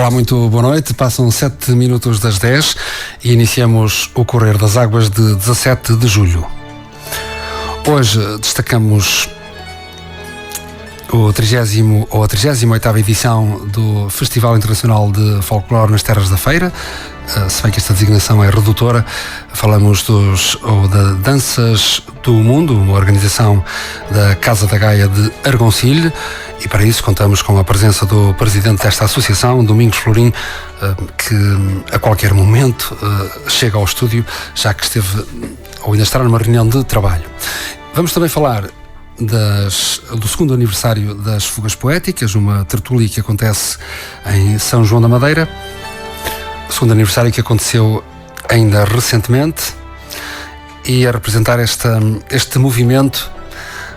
Olá, muito boa noite. Passam 7 minutos das 10 e iniciamos o Correr das Águas de 17 de julho. Hoje destacamos a 38ª edição do Festival Internacional de Folclore nas Terras da Feira. Se bem que esta designação é redutora, falamos da Danças do Mundo, uma organização da Casa da Gaia de Argoncilho, e para isso contamos com a presença do presidente desta associação, Domingos Florim, que a qualquer momento chega ao estúdio, já que esteve ou ainda estará numa reunião de trabalho. Vamos também falar do segundo aniversário das Fugas Poéticas, uma tertúlia que acontece em São João da Madeira. O segundo aniversário que aconteceu ainda recentemente, e a representar este movimento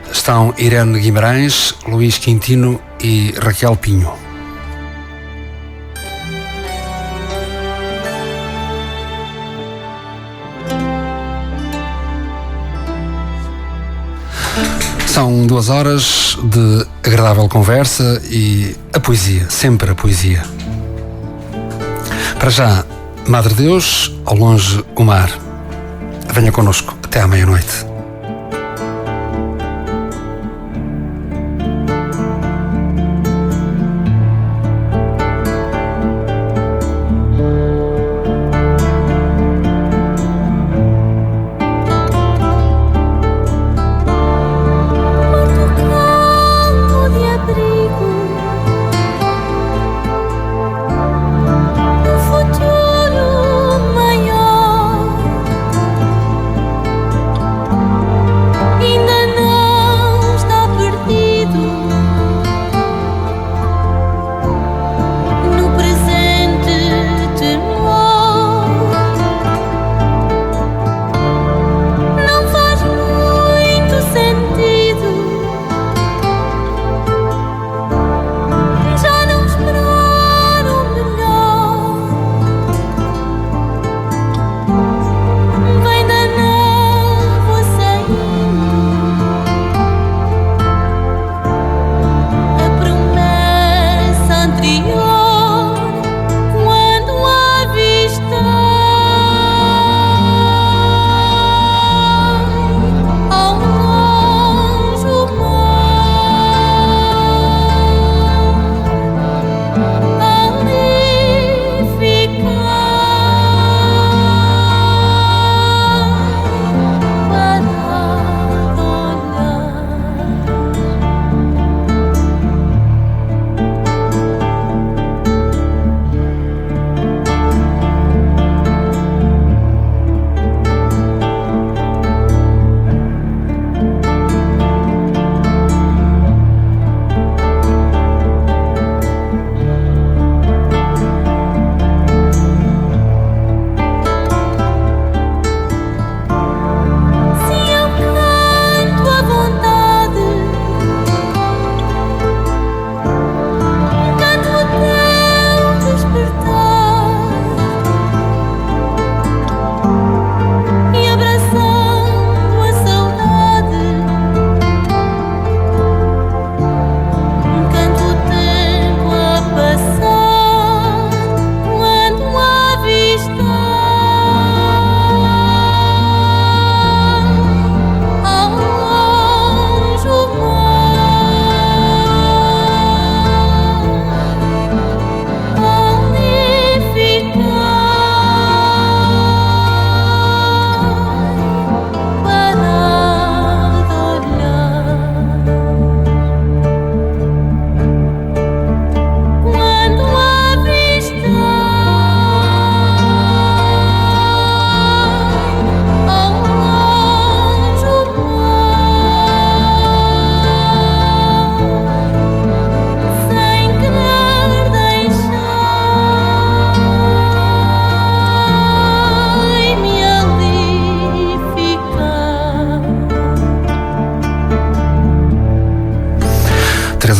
estão Irene Guimarães, Luís Quintino e Raquel Pinho. São 2 horas de agradável conversa e a poesia, sempre a poesia. Para já, Madre Deus, ao longe o mar. Venha connosco até à meia-noite.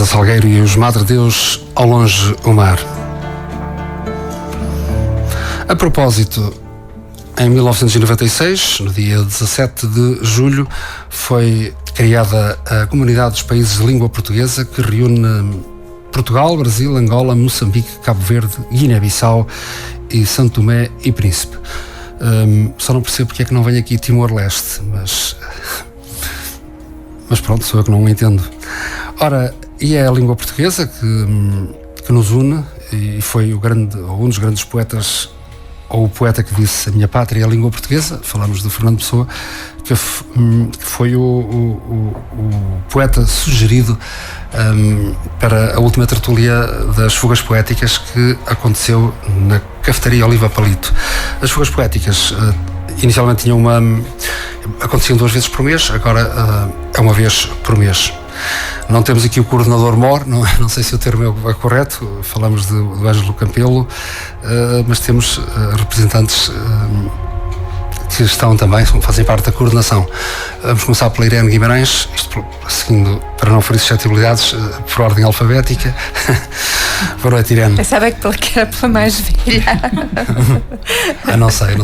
Salgueiro e os Madre Deus, ao longe o mar. A propósito, em 1996, no dia 17 de julho, foi criada a Comunidade dos Países de Língua Portuguesa, que reúne Portugal, Brasil, Angola, Moçambique, Cabo Verde, Guiné-Bissau e Santo Tomé e Príncipe. Só não percebo porque é que não vem aqui Timor-Leste, mas pronto, sou eu que não o entendo. Ora, e é a língua portuguesa que nos une, e foi um dos grandes poetas, ou o poeta que disse: a minha pátria é a língua portuguesa. Falamos de Fernando Pessoa, que foi o poeta sugerido para a última tertúlia das fugas poéticas que aconteceu na cafetaria Oliva Palito. As fugas poéticas inicialmente aconteciam 2 vezes por mês, agora é 1 vez por mês. Não temos aqui o coordenador MOR, não sei se o termo é correto, falamos do Ângelo Campelo, mas temos representantes que estão também, fazem parte da coordenação. Vamos começar pela Irene Guimarães, seguindo, para não ferir suscetibilidades, por ordem alfabética. Boa noite, Irene. Pensava que era pela mais velha. Não sei.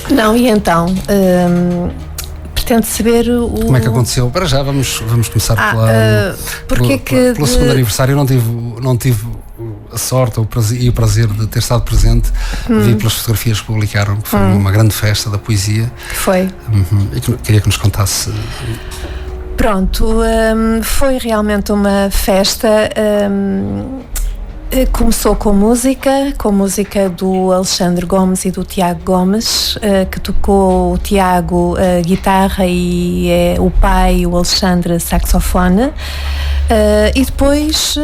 Não, e então... pretendo saber como é que aconteceu. Para já vamos começar pelo segundo aniversário. Eu não tive a sorte e o prazer de ter estado presente. Vi pelas fotografias que publicaram que foi uma grande festa da poesia. Foi. E queria que nos contasse. Pronto, foi realmente uma festa. Começou com música do Alexandre Gomes e do Tiago Gomes, que tocou o Tiago guitarra e o pai, o Alexandre, saxofone, e depois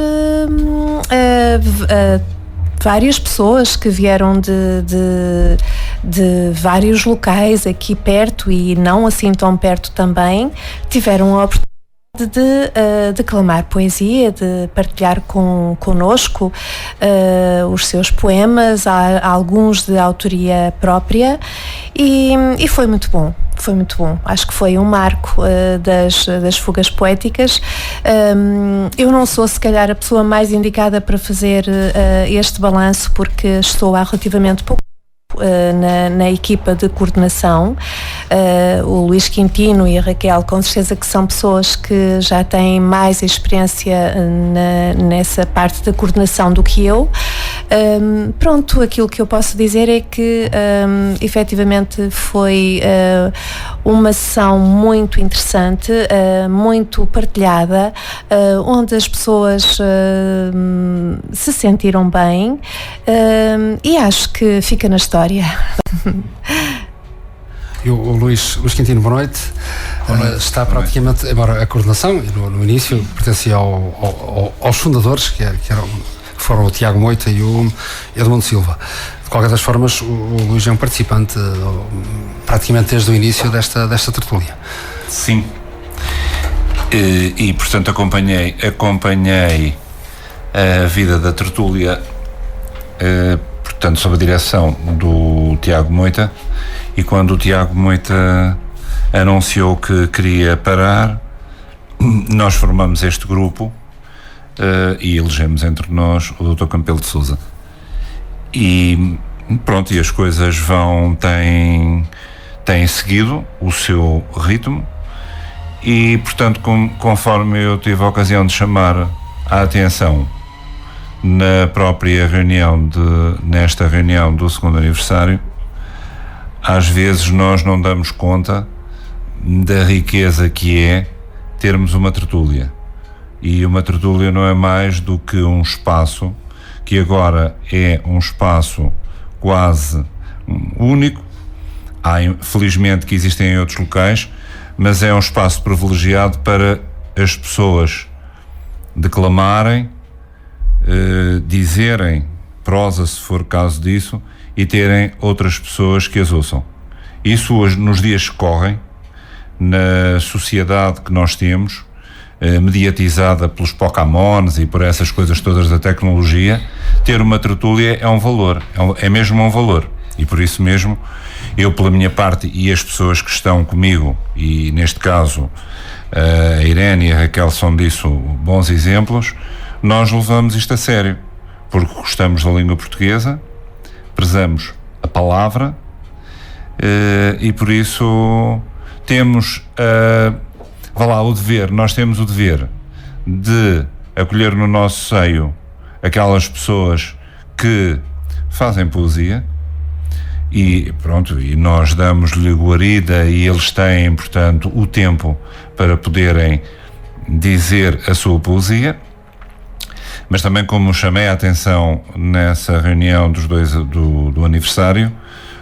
várias pessoas que vieram de vários locais aqui perto e não assim tão perto também, tiveram a oportunidade de declamar poesia, de partilhar connosco os seus poemas, alguns de autoria própria, e foi muito bom. Foi muito bom. Acho que foi um marco das fugas poéticas. Eu não sou, se calhar, a pessoa mais indicada para fazer este balanço, porque estou há relativamente pouco na equipa de coordenação. O Luís Quintino e a Raquel, com certeza que são pessoas que já têm mais experiência nessa parte da coordenação do que eu. Pronto, aquilo que eu posso dizer é que efetivamente foi uma sessão muito interessante, muito partilhada, onde as pessoas se sentiram bem, e acho que fica na história. E o Luís Quintino, boa noite. Está praticamente, embora a coordenação no início pertencia aos fundadores, que foram o Tiago Moita e o Edmundo Silva. De qualquer das formas, o Luís é um participante praticamente desde o início desta tertúlia. Sim. E portanto acompanhei a vida da tertúlia, portanto, sob a direção do Tiago Moita, e quando o Tiago Moita anunciou que queria parar, nós formamos este grupo e elegemos entre nós o Dr. Campelo de Sousa. E pronto, e as coisas têm seguido o seu ritmo, e portanto, conforme eu tive a ocasião de chamar a atenção na própria nesta reunião do segundo aniversário, às vezes nós não damos conta da riqueza que é termos uma tertúlia. E uma tertúlia não é mais do que um espaço que agora é um espaço quase único. Felizmente que existem em outros locais, mas é um espaço privilegiado para as pessoas declamarem, dizerem prosa, se for caso disso, e terem outras pessoas que as ouçam. Isso hoje, nos dias que correm, na sociedade que nós temos, mediatizada pelos Pokémons e por essas coisas todas da tecnologia, ter uma tertúlia é um valor, é mesmo um valor. E por isso mesmo, eu pela minha parte e as pessoas que estão comigo, e neste caso a Irene e a Raquel são disso bons exemplos, nós levamos isto a sério, porque gostamos da língua portuguesa, prezamos a palavra, e por isso temos vá lá, o dever, nós temos o dever de acolher no nosso seio aquelas pessoas que fazem poesia e pronto, e nós damos-lhe guarida e eles têm, portanto, o tempo para poderem dizer a sua poesia. Mas também, como chamei a atenção nessa reunião do aniversário,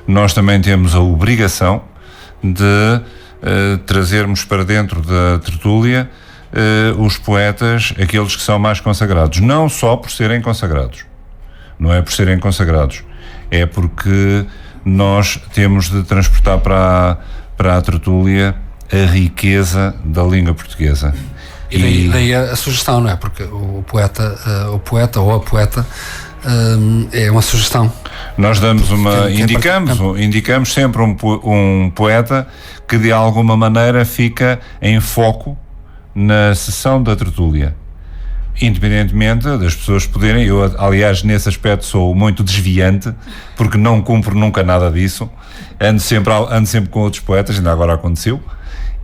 nós também temos a obrigação de trazermos para dentro da tertúlia os poetas, aqueles que são mais consagrados, não só por serem consagrados, não é por serem consagrados, é porque nós temos de transportar para a tertúlia a riqueza da língua portuguesa. E daí a sugestão, não é? Porque o poeta ou a poeta é uma sugestão. Nós damos indicamos sempre um poeta que de alguma maneira fica em foco na sessão da tertúlia, independentemente das pessoas poderem. Eu, aliás, nesse aspecto sou muito desviante, porque não cumpro nunca nada disso, ando sempre com outros poetas, ainda agora aconteceu.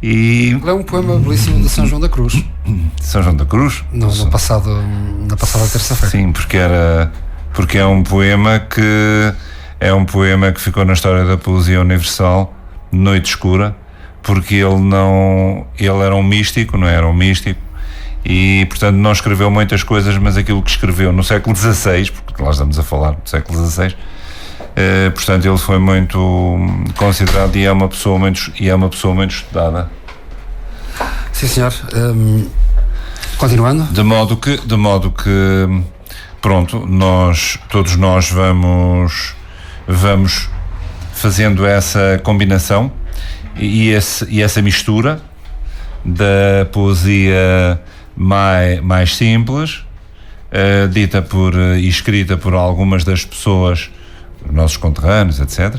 E é um poema belíssimo de São João da Cruz. São João da Cruz? Na passada terça-feira. Sim, porque é um poema que ficou na história da poesia universal, Noite Escura, porque ele era um místico, não era um místico, e portanto não escreveu muitas coisas, mas aquilo que escreveu no século XVI, porque lá estamos a falar do século XVI, portanto ele foi muito considerado e é uma pessoa muito estudada. Sim, senhor. Continuando. De modo que pronto, todos nós vamos fazendo essa combinação e essa mistura da poesia mais simples, dita e escrita por algumas das pessoas, nossos conterrâneos, etc.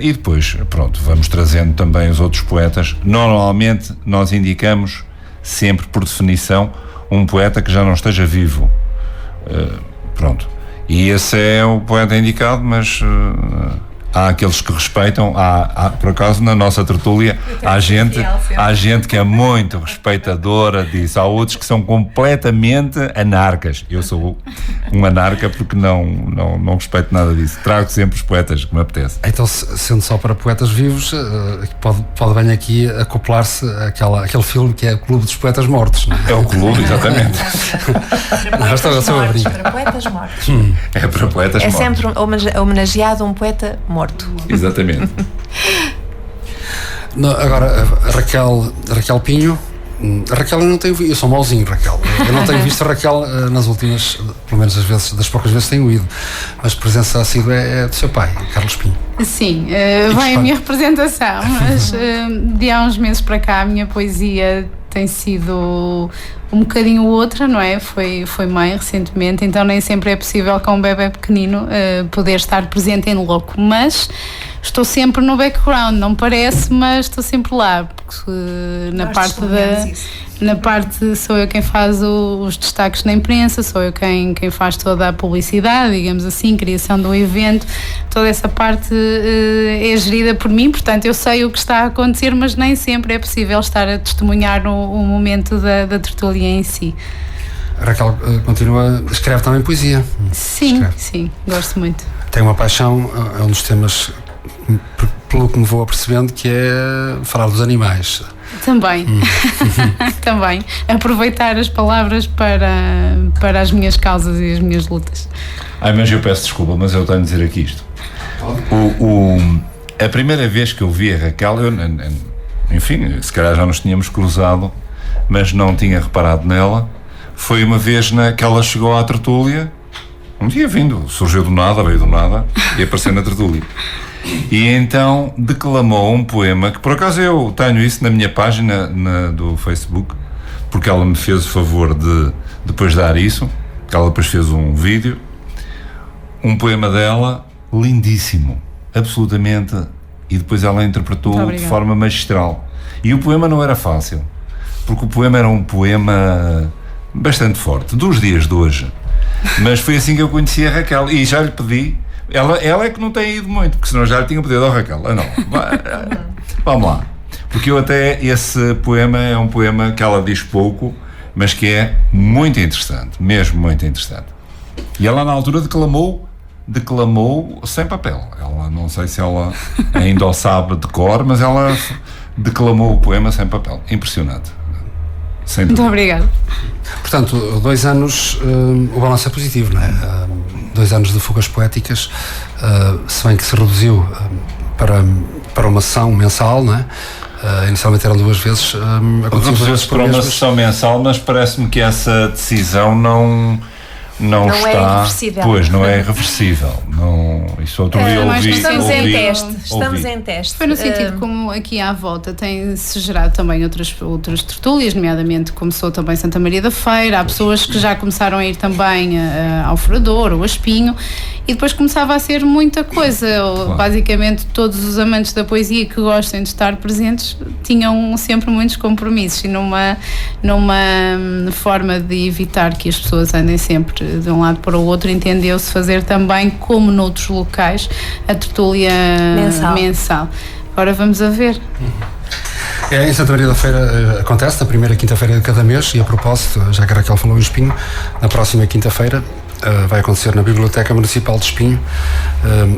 E depois, pronto, vamos trazendo também os outros poetas. Normalmente nós indicamos sempre, por definição, um poeta que já não esteja vivo. Pronto. E esse é o poeta indicado, mas há aqueles que respeitam. Por acaso, na nossa tertúlia, há gente que é muito respeitadora disso. Há outros que são completamente anarcas. Eu sou um anarca porque não respeito nada disso. Trago sempre os poetas que me apetece. Então, sendo só para poetas vivos, pode bem aqui acoplar-se aquele filme que é o Clube dos Poetas Mortos, não é? É o clube, exatamente. Para poetas mortos. É para poetas mortos. É sempre homenageado um poeta morto. Exatamente. Agora, a Raquel Pinho. A Raquel eu não tenho visto, eu sou mauzinho, Raquel. Eu não tenho visto a Raquel nas últimas, pelo menos das poucas vezes que tenho ido. Mas a presença assídua é do seu pai, Carlos Pinho. Sim, vai a minha representação, mas de há uns meses para cá a minha poesia tem sido um bocadinho outra, não é? Foi mãe recentemente, então nem sempre é possível com um bebê pequenino poder estar presente em loco, mas estou sempre no background, não parece, mas estou sempre lá, porque na parte sou eu quem faz os destaques na imprensa, sou eu quem faz toda a publicidade, digamos assim, criação do evento, toda essa parte é gerida por mim, portanto eu sei o que está a acontecer, mas nem sempre é possível estar a testemunhar o momento da tertúlia em si. A Raquel escreve também poesia. Sim, gosto muito. Tem uma paixão, é um dos temas, pelo que me vou apercebendo, que é falar dos animais. Também. Também. Aproveitar as palavras para as minhas causas e as minhas lutas. Mas eu peço desculpa, mas eu tenho de dizer aqui isto. A primeira vez que eu vi a Raquel, enfim, se calhar já nos tínhamos cruzado, mas não tinha reparado nela. Foi uma vez que ela chegou à tertúlia, um dia surgiu veio do nada e apareceu na tertúlia. E então declamou um poema que, por acaso, eu tenho isso na minha página do Facebook, porque ela me fez o favor de depois dar isso, que ela depois fez um vídeo, um poema dela lindíssimo, absolutamente, e depois ela interpretou de forma magistral. E o poema não era fácil, porque o poema era um poema bastante forte, dos dias de hoje, mas foi assim que eu conheci a Raquel e já lhe pedi. Ela é que não tem ido muito, porque senão já lhe tinha pedido ao Raquel. Não, vamos lá. Porque esse poema é um poema que ela diz pouco, mas que é muito interessante, mesmo muito interessante. E ela na altura declamou sem papel. Ela, não sei se ela ainda o sabe de cor, mas ela declamou o poema sem papel. Impressionante. Sem dúvida. Muito obrigada. Portanto, 2 anos, o balanço é positivo, não é? 2 anos de fugas poéticas, se bem que se reduziu para uma sessão mensal, não é? Inicialmente eram 2 vezes. Reduziu-se para uma sessão mensal, mas parece-me que essa decisão não está. É irreversível. Pois, não é irreversível. Isso outro dia ouvi. Estamos em teste. Foi no sentido como aqui à volta tem-se gerado também outras tertúlias, nomeadamente começou também Santa Maria da Feira, há pessoas que já começaram a ir também ao Furador ou a Espinho, e depois começava a ser muita coisa. Claro. Basicamente todos os amantes da poesia que gostem de estar presentes tinham sempre muitos compromissos, e numa forma de evitar que as pessoas andem sempre de um lado para o outro, entendeu-se fazer também, como noutros locais, a tertúlia mensal. Agora vamos a ver. Em Santa Maria da Feira acontece na primeira quinta-feira de cada mês, e a propósito, já que a Raquel falou em Espinho, na próxima quinta-feira vai acontecer na Biblioteca Municipal de Espinho,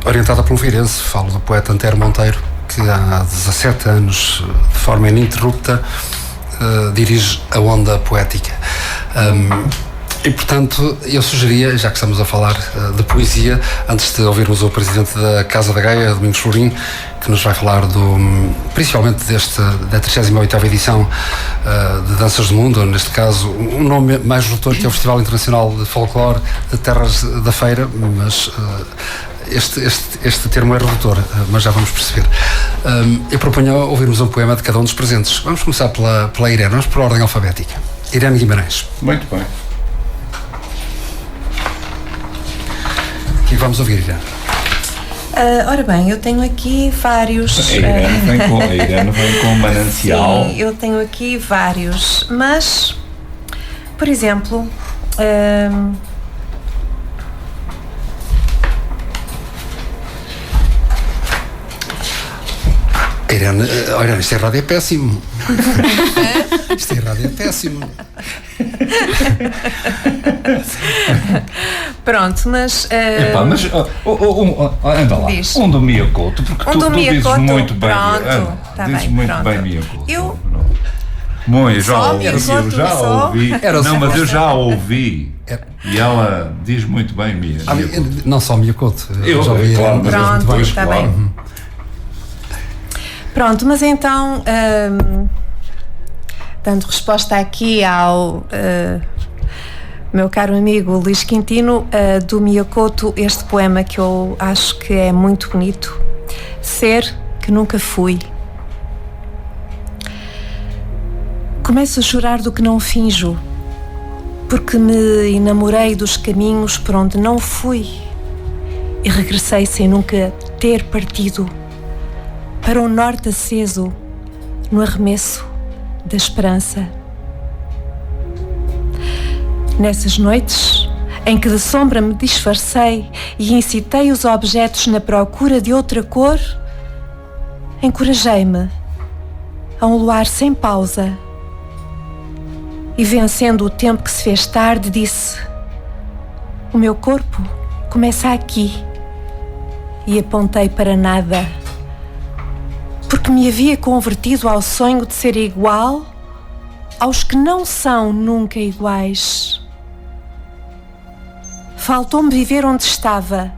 orientada por um feirense. Falo do poeta Antero Monteiro, que há 17 anos, de forma ininterrupta, dirige a onda poética. E, portanto, eu sugeria, já que estamos a falar de poesia, antes de ouvirmos o presidente da Casa da Gaia, Domingos Florim, que nos vai falar principalmente da 38ª edição de Danças do Mundo, ou, neste caso, um nome mais redutor, que é o Festival Internacional de Folclore de Terras da Feira, mas este termo é redutor, mas já vamos perceber. Eu proponho ouvirmos um poema de cada um dos presentes. Vamos começar pela Irene, vamos por ordem alfabética. Irene Guimarães. Muito bem. E vamos ouvir, Irene. Ora bem, eu tenho aqui vários. A Irene vem com um manancial. Sim, eu tenho aqui vários, mas, por exemplo, Irene, olha, isto é rádio é péssimo. Isto é rádio é péssimo. Pronto, mas. Epá, mas anda lá. Diz. Um do Miyakoto, porque tu dizes muito bem. Pronto, tá dizes bem, muito pronto. bem Miyakoto. Eu já ouvi. Não, mas eu já ouvi. E ela diz muito bem Miyakoto. Não só Miyakoto. Eu já ouvi. Claro, pronto, está bem. Pronto, mas então, dando resposta aqui ao meu caro amigo Luís Quintino, do Miyakoto, este poema que eu acho que é muito bonito: Ser que nunca fui. Começo a chorar do que não finjo, porque me enamorei dos caminhos por onde não fui e regressei sem nunca ter partido para o norte aceso no arremesso da esperança. Nessas noites em que de sombra me disfarcei e incitei os objetos na procura de outra cor, encorajei-me a um luar sem pausa e, vencendo o tempo que se fez tarde, disse: o meu corpo começa aqui, e apontei para nada, porque me havia convertido ao sonho de ser igual aos que não são nunca iguais. Faltou-me viver onde estava,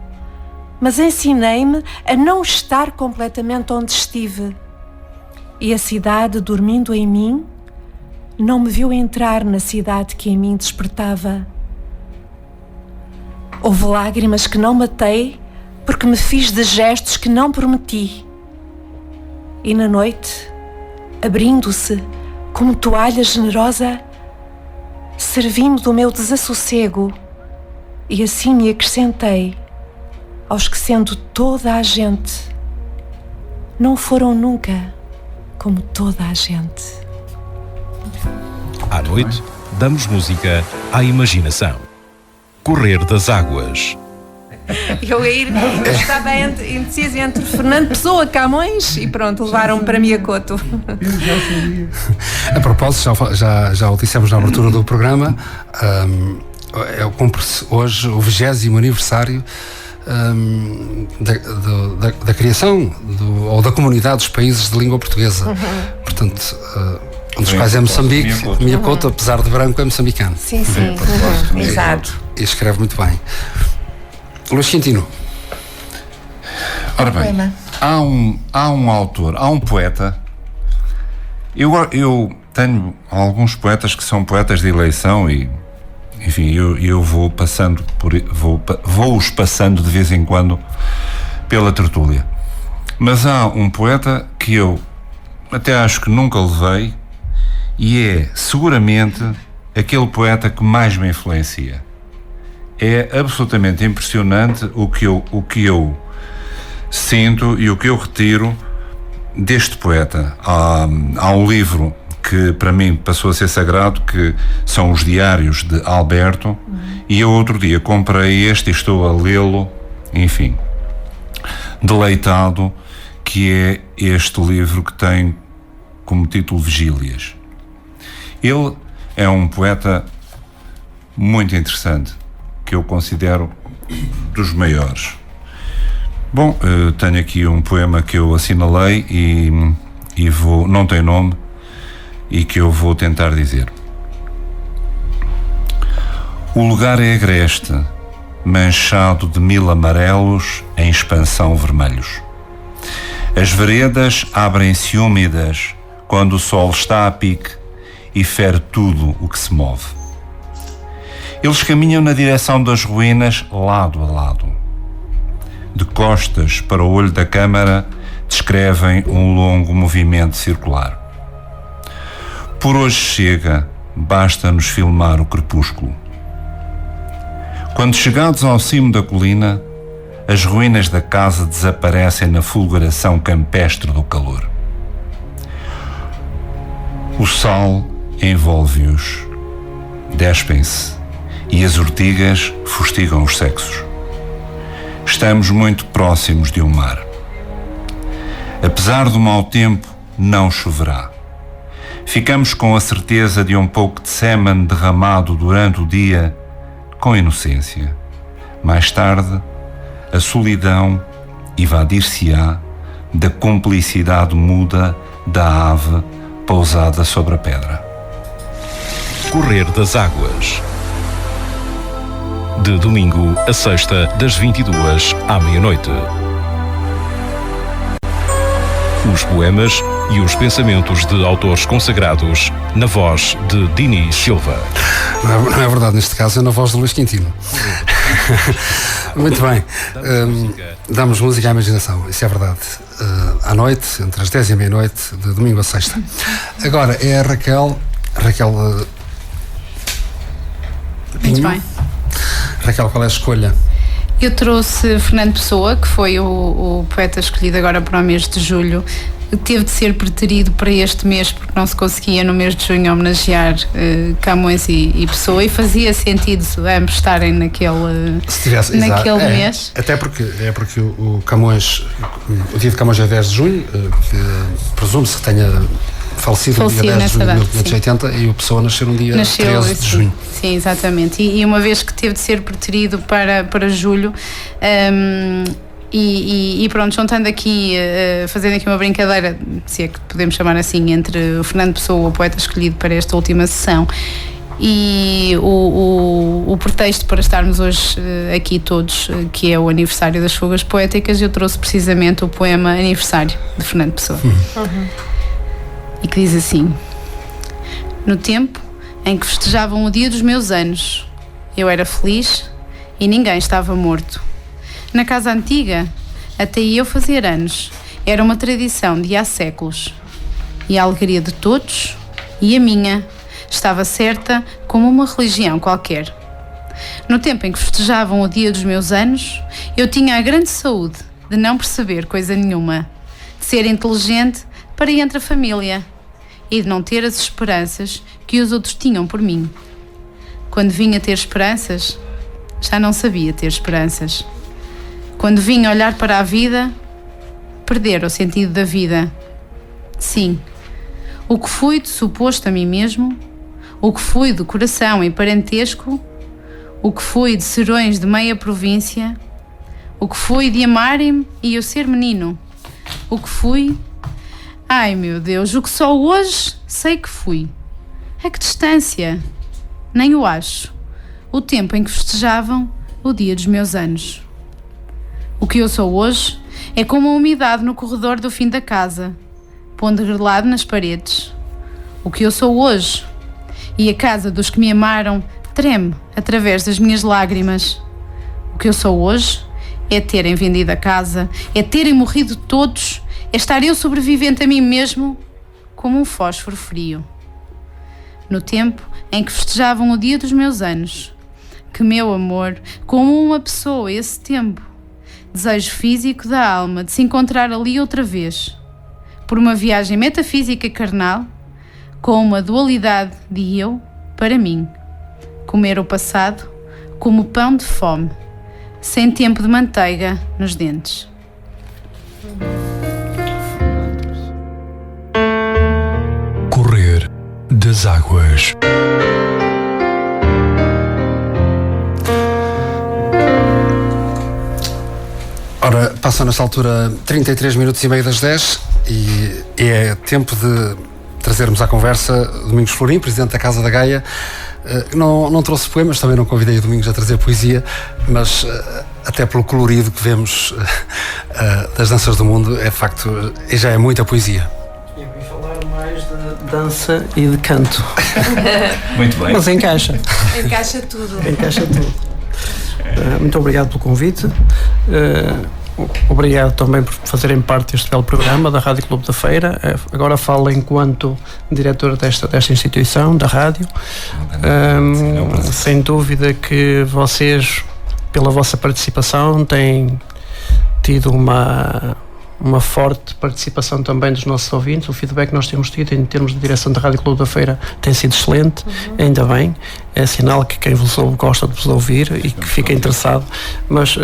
mas ensinei-me a não estar completamente onde estive. E a cidade, dormindo em mim, não me viu entrar na cidade que em mim despertava. Houve lágrimas que não matei, porque me fiz de gestos que não prometi. E na noite, abrindo-se como toalha generosa, servi-me do meu desassossego e assim me acrescentei aos que, sendo toda a gente, não foram nunca como toda a gente. À noite, damos música à imaginação. Correr das Águas. Eu estava indecisa entre Fernando Pessoa, Camões e pronto, levaram-me para Miyakoto. A propósito, já o dissemos na abertura do programa, cumpre-se hoje o 20º aniversário da criação ou da comunidade dos países de língua portuguesa. Portanto, um dos quais é Moçambique. Miyakoto, apesar de branco, é moçambicano. Sim. Exato. E escreve muito bem. Luís Quintino. Ora bem, há um autor, há um poeta. Eu tenho alguns poetas que são poetas de eleição e, enfim, eu vou passando vou-os passando de vez em quando pela tertúlia. Mas há um poeta que eu até acho que nunca levei e é seguramente aquele poeta que mais me influencia. É absolutamente impressionante o que eu sinto e o que eu retiro deste poeta. Há um livro que para mim passou a ser sagrado, que são os Diários de Alberto, e eu outro dia comprei este e estou a lê-lo, enfim, deleitado, que é este livro que tem como título Vigílias. Ele é um poeta muito interessante, que eu considero dos maiores. Bom, tenho aqui um poema que eu assinalei e não tem nome, e que eu vou tentar dizer. O lugar é agreste, manchado de 1000 amarelos em expansão vermelhos. As veredas abrem-se úmidas quando o sol está a pique e fere tudo o que se move. Eles caminham na direção das ruínas lado a lado. De costas para o olho da câmara, descrevem um longo movimento circular. Por hoje chega, basta-nos filmar o crepúsculo. Quando chegados ao cimo da colina, as ruínas da casa desaparecem na fulguração campestre do calor. O sal envolve-os, despem-se, e as ortigas fustigam os sexos. Estamos muito próximos de um mar. Apesar do mau tempo, não choverá. Ficamos com a certeza de um pouco de sêmen derramado durante o dia, com inocência. Mais tarde, a solidão invadir-se-á da cumplicidade muda da ave pousada sobre a pedra. Correr das Águas. De domingo a sexta, das 22 à meia-noite. Os poemas e os pensamentos de autores consagrados na voz de Dinis Silva. Não é verdade, neste caso é na voz de Luís Quintino. Muito bem. Damos música à imaginação, isso é verdade. À noite, entre as 10 e a meia-noite, de domingo a sexta. Agora é a Raquel Pinho. Muito bem. Raquel, qual é a escolha? Eu trouxe Fernando Pessoa, que foi o poeta escolhido agora para o mês de julho. Teve de ser preterido para este mês porque não se conseguia no mês de junho homenagear Camões e Pessoa, e fazia sentido ambos estarem naquele mês. Até porque o Camões, o dia de Camões é 10 de junho, que presume-se que tenha falecido no dia 10 de junho de 1580, e o Pessoa nasceu no dia 13 de junho. Sim, exatamente. E uma vez que teve de ser preterido para julho, e pronto, juntando aqui, fazendo aqui uma brincadeira, se é que podemos chamar assim, entre o Fernando Pessoa, o poeta escolhido para esta última sessão, e o pretexto para estarmos hoje aqui todos, que é o aniversário das Fugas Poéticas, eu trouxe precisamente o poema Aniversário, de Fernando Pessoa. E que diz assim: no tempo em que festejavam o dia dos meus anos, eu era feliz e ninguém estava morto. Na casa antiga, até eu fazer anos, era uma tradição de há séculos. E a alegria de todos, e a minha, estava certa como uma religião qualquer. No tempo em que festejavam o dia dos meus anos, eu tinha a grande saúde de não perceber coisa nenhuma, de ser inteligente para entre a família e de não ter as esperanças que os outros tinham por mim. Quando vinha ter esperanças, já não sabia ter esperanças. Quando vim olhar para a vida, perder o sentido da vida. Sim, o que fui de suposto a mim mesmo, o que fui de coração e parentesco, o que fui de serões de meia província, o que fui de amarem-me e eu ser menino, o que fui... Ai meu Deus, o que só hoje sei que fui. A que distância? Nem o acho. O tempo em que festejavam o dia dos meus anos. O que eu sou hoje é como a umidade no corredor do fim da casa, pondo grelado nas paredes. O que eu sou hoje, e a casa dos que me amaram treme através das minhas lágrimas. O que eu sou hoje é terem vendido a casa, é terem morrido todos, é estar eu sobrevivente a mim mesmo como um fósforo frio. No tempo em que festejavam o dia dos meus anos, que meu amor, como uma pessoa esse tempo, desejo físico da alma de se encontrar ali outra vez, por uma viagem metafísica carnal, com uma dualidade de eu para mim, comer o passado como pão de fome, sem tempo de manteiga nos dentes. Correr das águas. Ora, passam nesta altura 33 minutos e meio das 10 e é tempo de trazermos à conversa Domingos Florim, Presidente da Casa da Gaia. Não trouxe poemas, também não convidei o Domingos a trazer poesia, mas até pelo colorido que vemos das danças do mundo, é de facto, já é muita poesia. Eu vim falar mais de dança e de canto. Muito bem. Mas encaixa. Encaixa tudo. Encaixa tudo. Muito obrigado pelo convite. Obrigado também por fazerem parte deste belo programa da Rádio Clube da Feira. Agora falo enquanto diretor desta instituição, da rádio. Sem dúvida que vocês, pela vossa participação, têm tido uma forte participação também dos nossos ouvintes. O feedback que nós temos tido em termos de direção da Rádio Clube da Feira tem sido excelente, ainda bem. É sinal que quem vos ouve gosta de vos ouvir e que fica interessado. Mas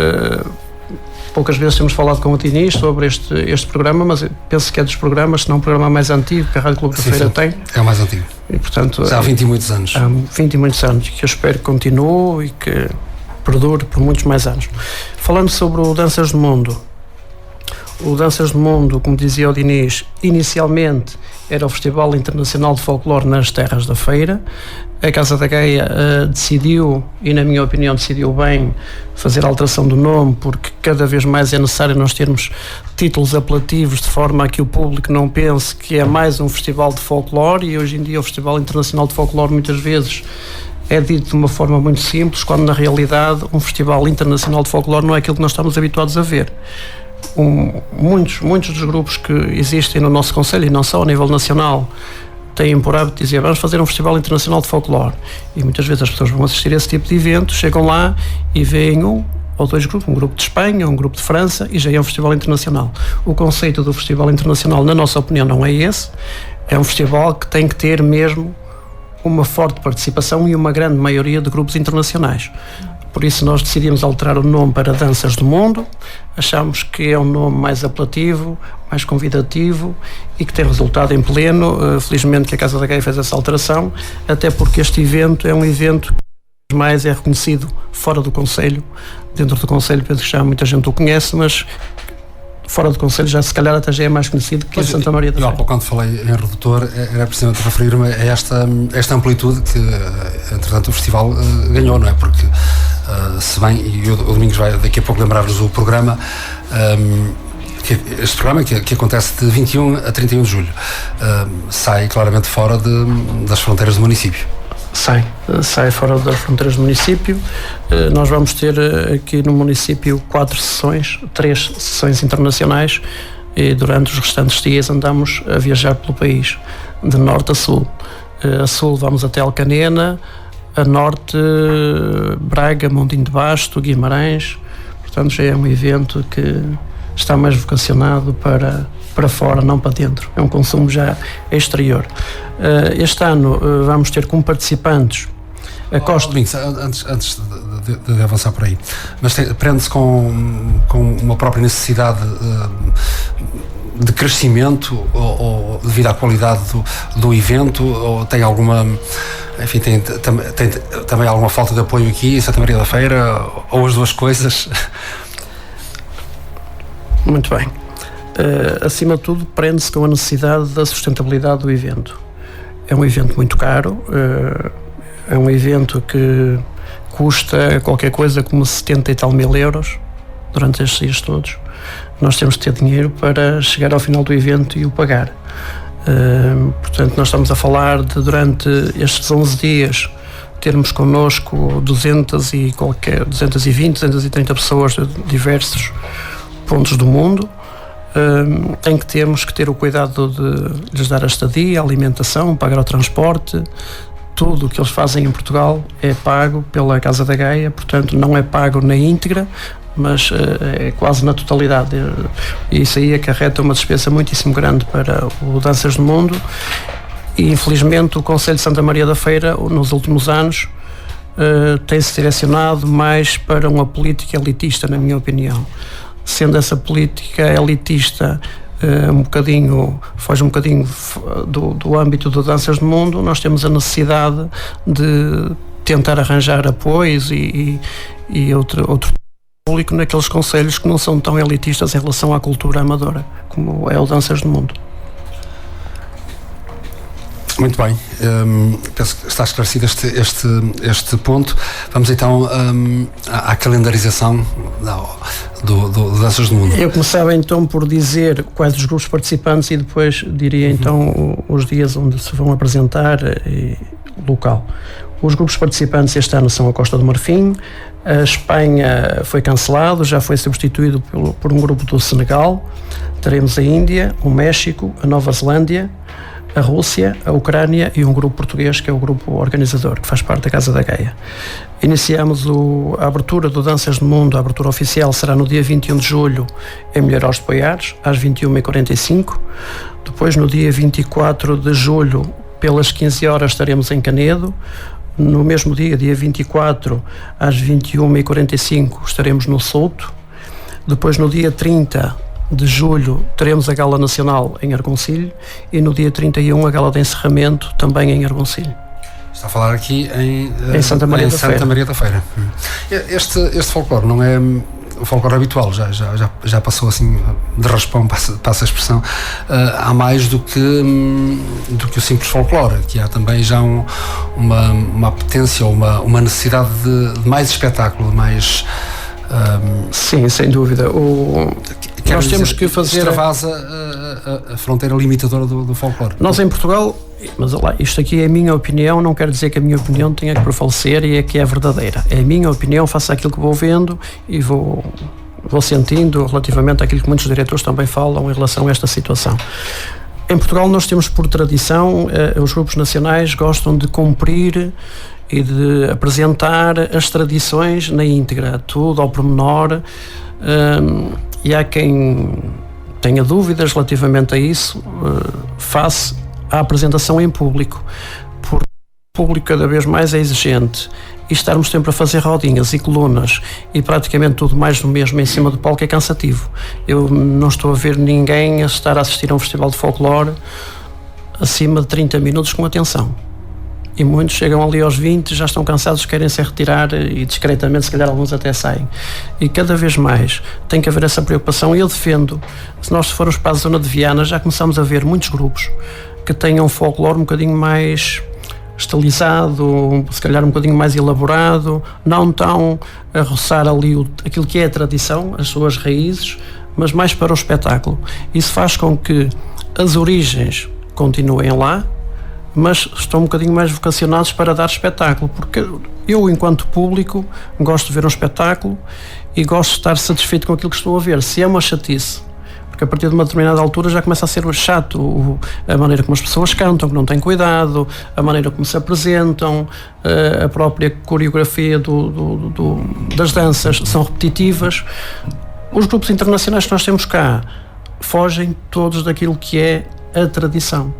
poucas vezes temos falado com o Diniz sobre este programa, mas penso que é dos programas, se não o programa mais antigo que a Rádio Clube da Feira tem. É o mais antigo. E, portanto, já há 20 e muitos anos. Há 20 e muitos anos, que eu espero que continue e que perdure por muitos mais anos. Falando sobre o Danças do Mundo. O Danças do Mundo, como dizia o Diniz, inicialmente era o Festival Internacional de Folclore nas Terras da Feira. A Casa da Gaia decidiu, e na minha opinião decidiu bem, fazer a alteração do nome, porque cada vez mais é necessário nós termos títulos apelativos de forma a que o público não pense que é mais um festival de folclore, e hoje em dia o Festival Internacional de Folclore muitas vezes é dito de uma forma muito simples, quando na realidade um Festival Internacional de Folclore não é aquilo que nós estamos habituados a ver. Muitos dos grupos que existem no nosso concelho, e não só a nível nacional, têm por hábito dizer: vamos fazer um Festival Internacional de Folclore, e muitas vezes as pessoas vão assistir a esse tipo de eventos, chegam lá e veem um ou dois grupos, um grupo de Espanha, um grupo de França, e já é um Festival Internacional. O conceito do Festival Internacional, na nossa opinião, não é esse. É um festival que tem que ter mesmo uma forte participação e uma grande maioria de grupos internacionais. Por isso nós decidimos alterar o nome para Danças do Mundo. Achamos que é um nome mais apelativo, mais convidativo e que tem resultado em pleno. Felizmente que a Casa da Gaia fez essa alteração, até porque este evento é um evento que mais é reconhecido fora do concelho. Dentro do concelho penso que já muita gente o conhece, mas fora do concelho já se calhar até já é mais conhecido que a Santa Maria da Feira. Há pouco, quando falei em redutor, era precisamente referir-me a esta amplitude que entretanto o festival ganhou, não é? Porque se bem, e o Domingos vai daqui a pouco lembrar-vos o programa, este programa que acontece de 21 a 31 de julho, sai claramente fora das fronteiras do município. Sai fora das fronteiras do município. Nós vamos ter aqui no município 3 sessões internacionais, e durante os restantes dias andamos a viajar pelo país, de norte a sul. A sul vamos até Alcanena, a norte Braga, Montinho de Basto, Guimarães. Portanto já é um evento que está mais vocacionado para fora, não para dentro. É um consumo já exterior. Este ano vamos ter como participantes a Costa... Domingos, antes de avançar por aí. Mas prende-se com uma própria necessidade de crescimento ou devido à qualidade do evento, ou tem alguma, enfim, tem também alguma falta de apoio aqui em Santa Maria da Feira, ou as duas coisas? Muito bem. Acima de tudo, prende-se com a necessidade da sustentabilidade do evento. É um evento muito caro, é um evento que custa qualquer coisa como 70 e tal mil euros durante estes dias todos. Nós temos de ter dinheiro para chegar ao final do evento e o pagar. Portanto, nós estamos a falar de, durante estes 11 dias, termos connosco 220, 230 pessoas de diversos pontos do mundo, em que temos que ter o cuidado de lhes dar a estadia, a alimentação, pagar o transporte. Tudo o que eles fazem em Portugal é pago pela Casa da Gaia, portanto não é pago na íntegra, mas é quase na totalidade, e isso aí acarreta uma despesa muitíssimo grande para o Danças do Mundo. E infelizmente o Conselho de Santa Maria da Feira, nos últimos anos, tem-se direcionado mais para uma política elitista, na minha opinião, sendo essa política elitista foge um bocadinho do âmbito do Danças do Mundo. Nós temos a necessidade de tentar arranjar apoios e outro público naqueles concelhos que não são tão elitistas em relação à cultura amadora, como é o Danças do Mundo. Muito bem, penso que está esclarecido este ponto. Vamos então à calendarização do Danças do Mundo. Eu começava então por dizer quais os grupos participantes e depois diria então os dias onde se vão apresentar e local. Os grupos participantes este ano são a Costa do Marfim, a Espanha foi cancelado, já foi substituído por um grupo do Senegal, teremos a Índia, o México, a Nova Zelândia, a Rússia, a Ucrânia e um grupo português que é o grupo organizador, que faz parte da Casa da Gaia. Iniciamos a abertura do Danças do Mundo, a abertura oficial será no dia 21 de julho em Milhares de Poiares, às 21h45. Depois, no dia 24 de julho, pelas 15 horas, estaremos em Canedo. No mesmo dia, dia 24, às 21h45, estaremos no Souto. Depois, no dia 30 de julho, teremos a Gala Nacional em Argoncilho e no dia 31 a Gala de Encerramento também em Argoncilho. Está a falar aqui em Santa Maria da Feira. Este folclore não é o folclore habitual, já passou assim de raspão, passa a expressão. Há mais do que o simples folclore, que há também já uma apetência ou uma necessidade de mais espetáculo, de mais... Sim, sem dúvida. Nós temos que fazer... Extravasa a fronteira limitadora do folclore. Nós em Portugal, mas olá, isto aqui é a minha opinião, não quer dizer que a minha opinião tenha que prevalecer e é que é verdadeira. É a minha opinião, faço aquilo que vou vendo e vou sentindo relativamente àquilo que muitos diretores também falam em relação a esta situação. Em Portugal nós temos por tradição, os grupos nacionais gostam de cumprir e de apresentar as tradições na íntegra, tudo ao pormenor, e há quem tenha dúvidas relativamente a isso, face à apresentação em público, porque o público cada vez mais é exigente e estarmos sempre a fazer rodinhas e colunas e praticamente tudo mais do mesmo em cima do palco é cansativo. Eu não estou a ver ninguém a estar a assistir a um festival de folclore acima de 30 minutos com atenção. E muitos chegam ali aos 20, já estão cansados, querem se retirar e discretamente, se calhar alguns até saem. E cada vez mais tem que haver essa preocupação. E eu defendo, se nós formos para a zona de Viana, já começamos a ver muitos grupos que tenham folclore um bocadinho mais estilizado, se calhar um bocadinho mais elaborado, não tão a roçar ali aquilo que é a tradição, as suas raízes, mas mais para o espetáculo. Isso faz com que as origens continuem lá, mas estão um bocadinho mais vocacionados para dar espetáculo, porque eu, enquanto público, gosto de ver um espetáculo e gosto de estar satisfeito com aquilo que estou a ver. Se é uma chatice, porque a partir de uma determinada altura já começa a ser chato a maneira como as pessoas cantam, que não têm cuidado, a maneira como se apresentam, a própria coreografia das danças são repetitivas. Os grupos internacionais que nós temos cá fogem todos daquilo que é a tradição.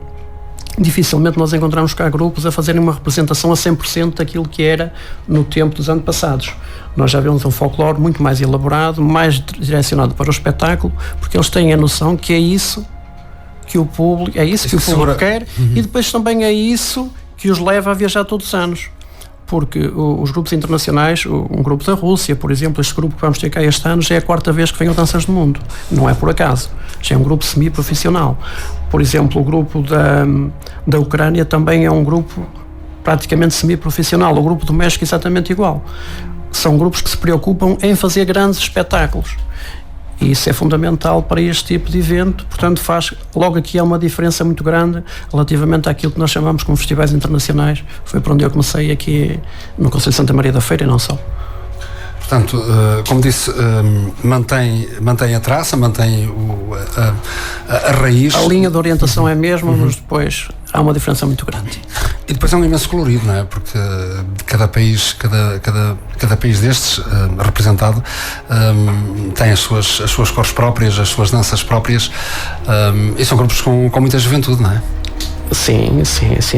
dificilmente nós encontramos cá grupos a fazerem uma representação a 100% daquilo que era no tempo dos anos passados. Nós já vemos um folclore muito mais elaborado, mais direcionado para o espetáculo, porque eles têm a noção que é isso que o público, quer, e depois também é isso que os leva a viajar todos os anos. Porque os grupos internacionais, um grupo da Rússia, por exemplo, este grupo que vamos ter cá este ano já é a 4ª vez que vem ao Danças do Mundo. Não é por acaso. Já é um grupo semi-profissional. Por exemplo, o grupo da Ucrânia também é um grupo praticamente semi-profissional. O grupo do México é exatamente igual. São grupos que se preocupam em fazer grandes espetáculos. E isso é fundamental para este tipo de evento, portanto logo aqui há uma diferença muito grande relativamente àquilo que nós chamamos como festivais internacionais. Foi por onde eu comecei aqui no Concelho de Santa Maria da Feira e não só. Portanto, como disse, mantém a traça, mantém a raiz. A linha de orientação é a mesma, mas depois há uma diferença muito grande. E depois é um imenso colorido, não é? Porque cada país destes representado tem as suas cores próprias, as suas danças próprias, e são grupos com muita juventude, não é? Sim,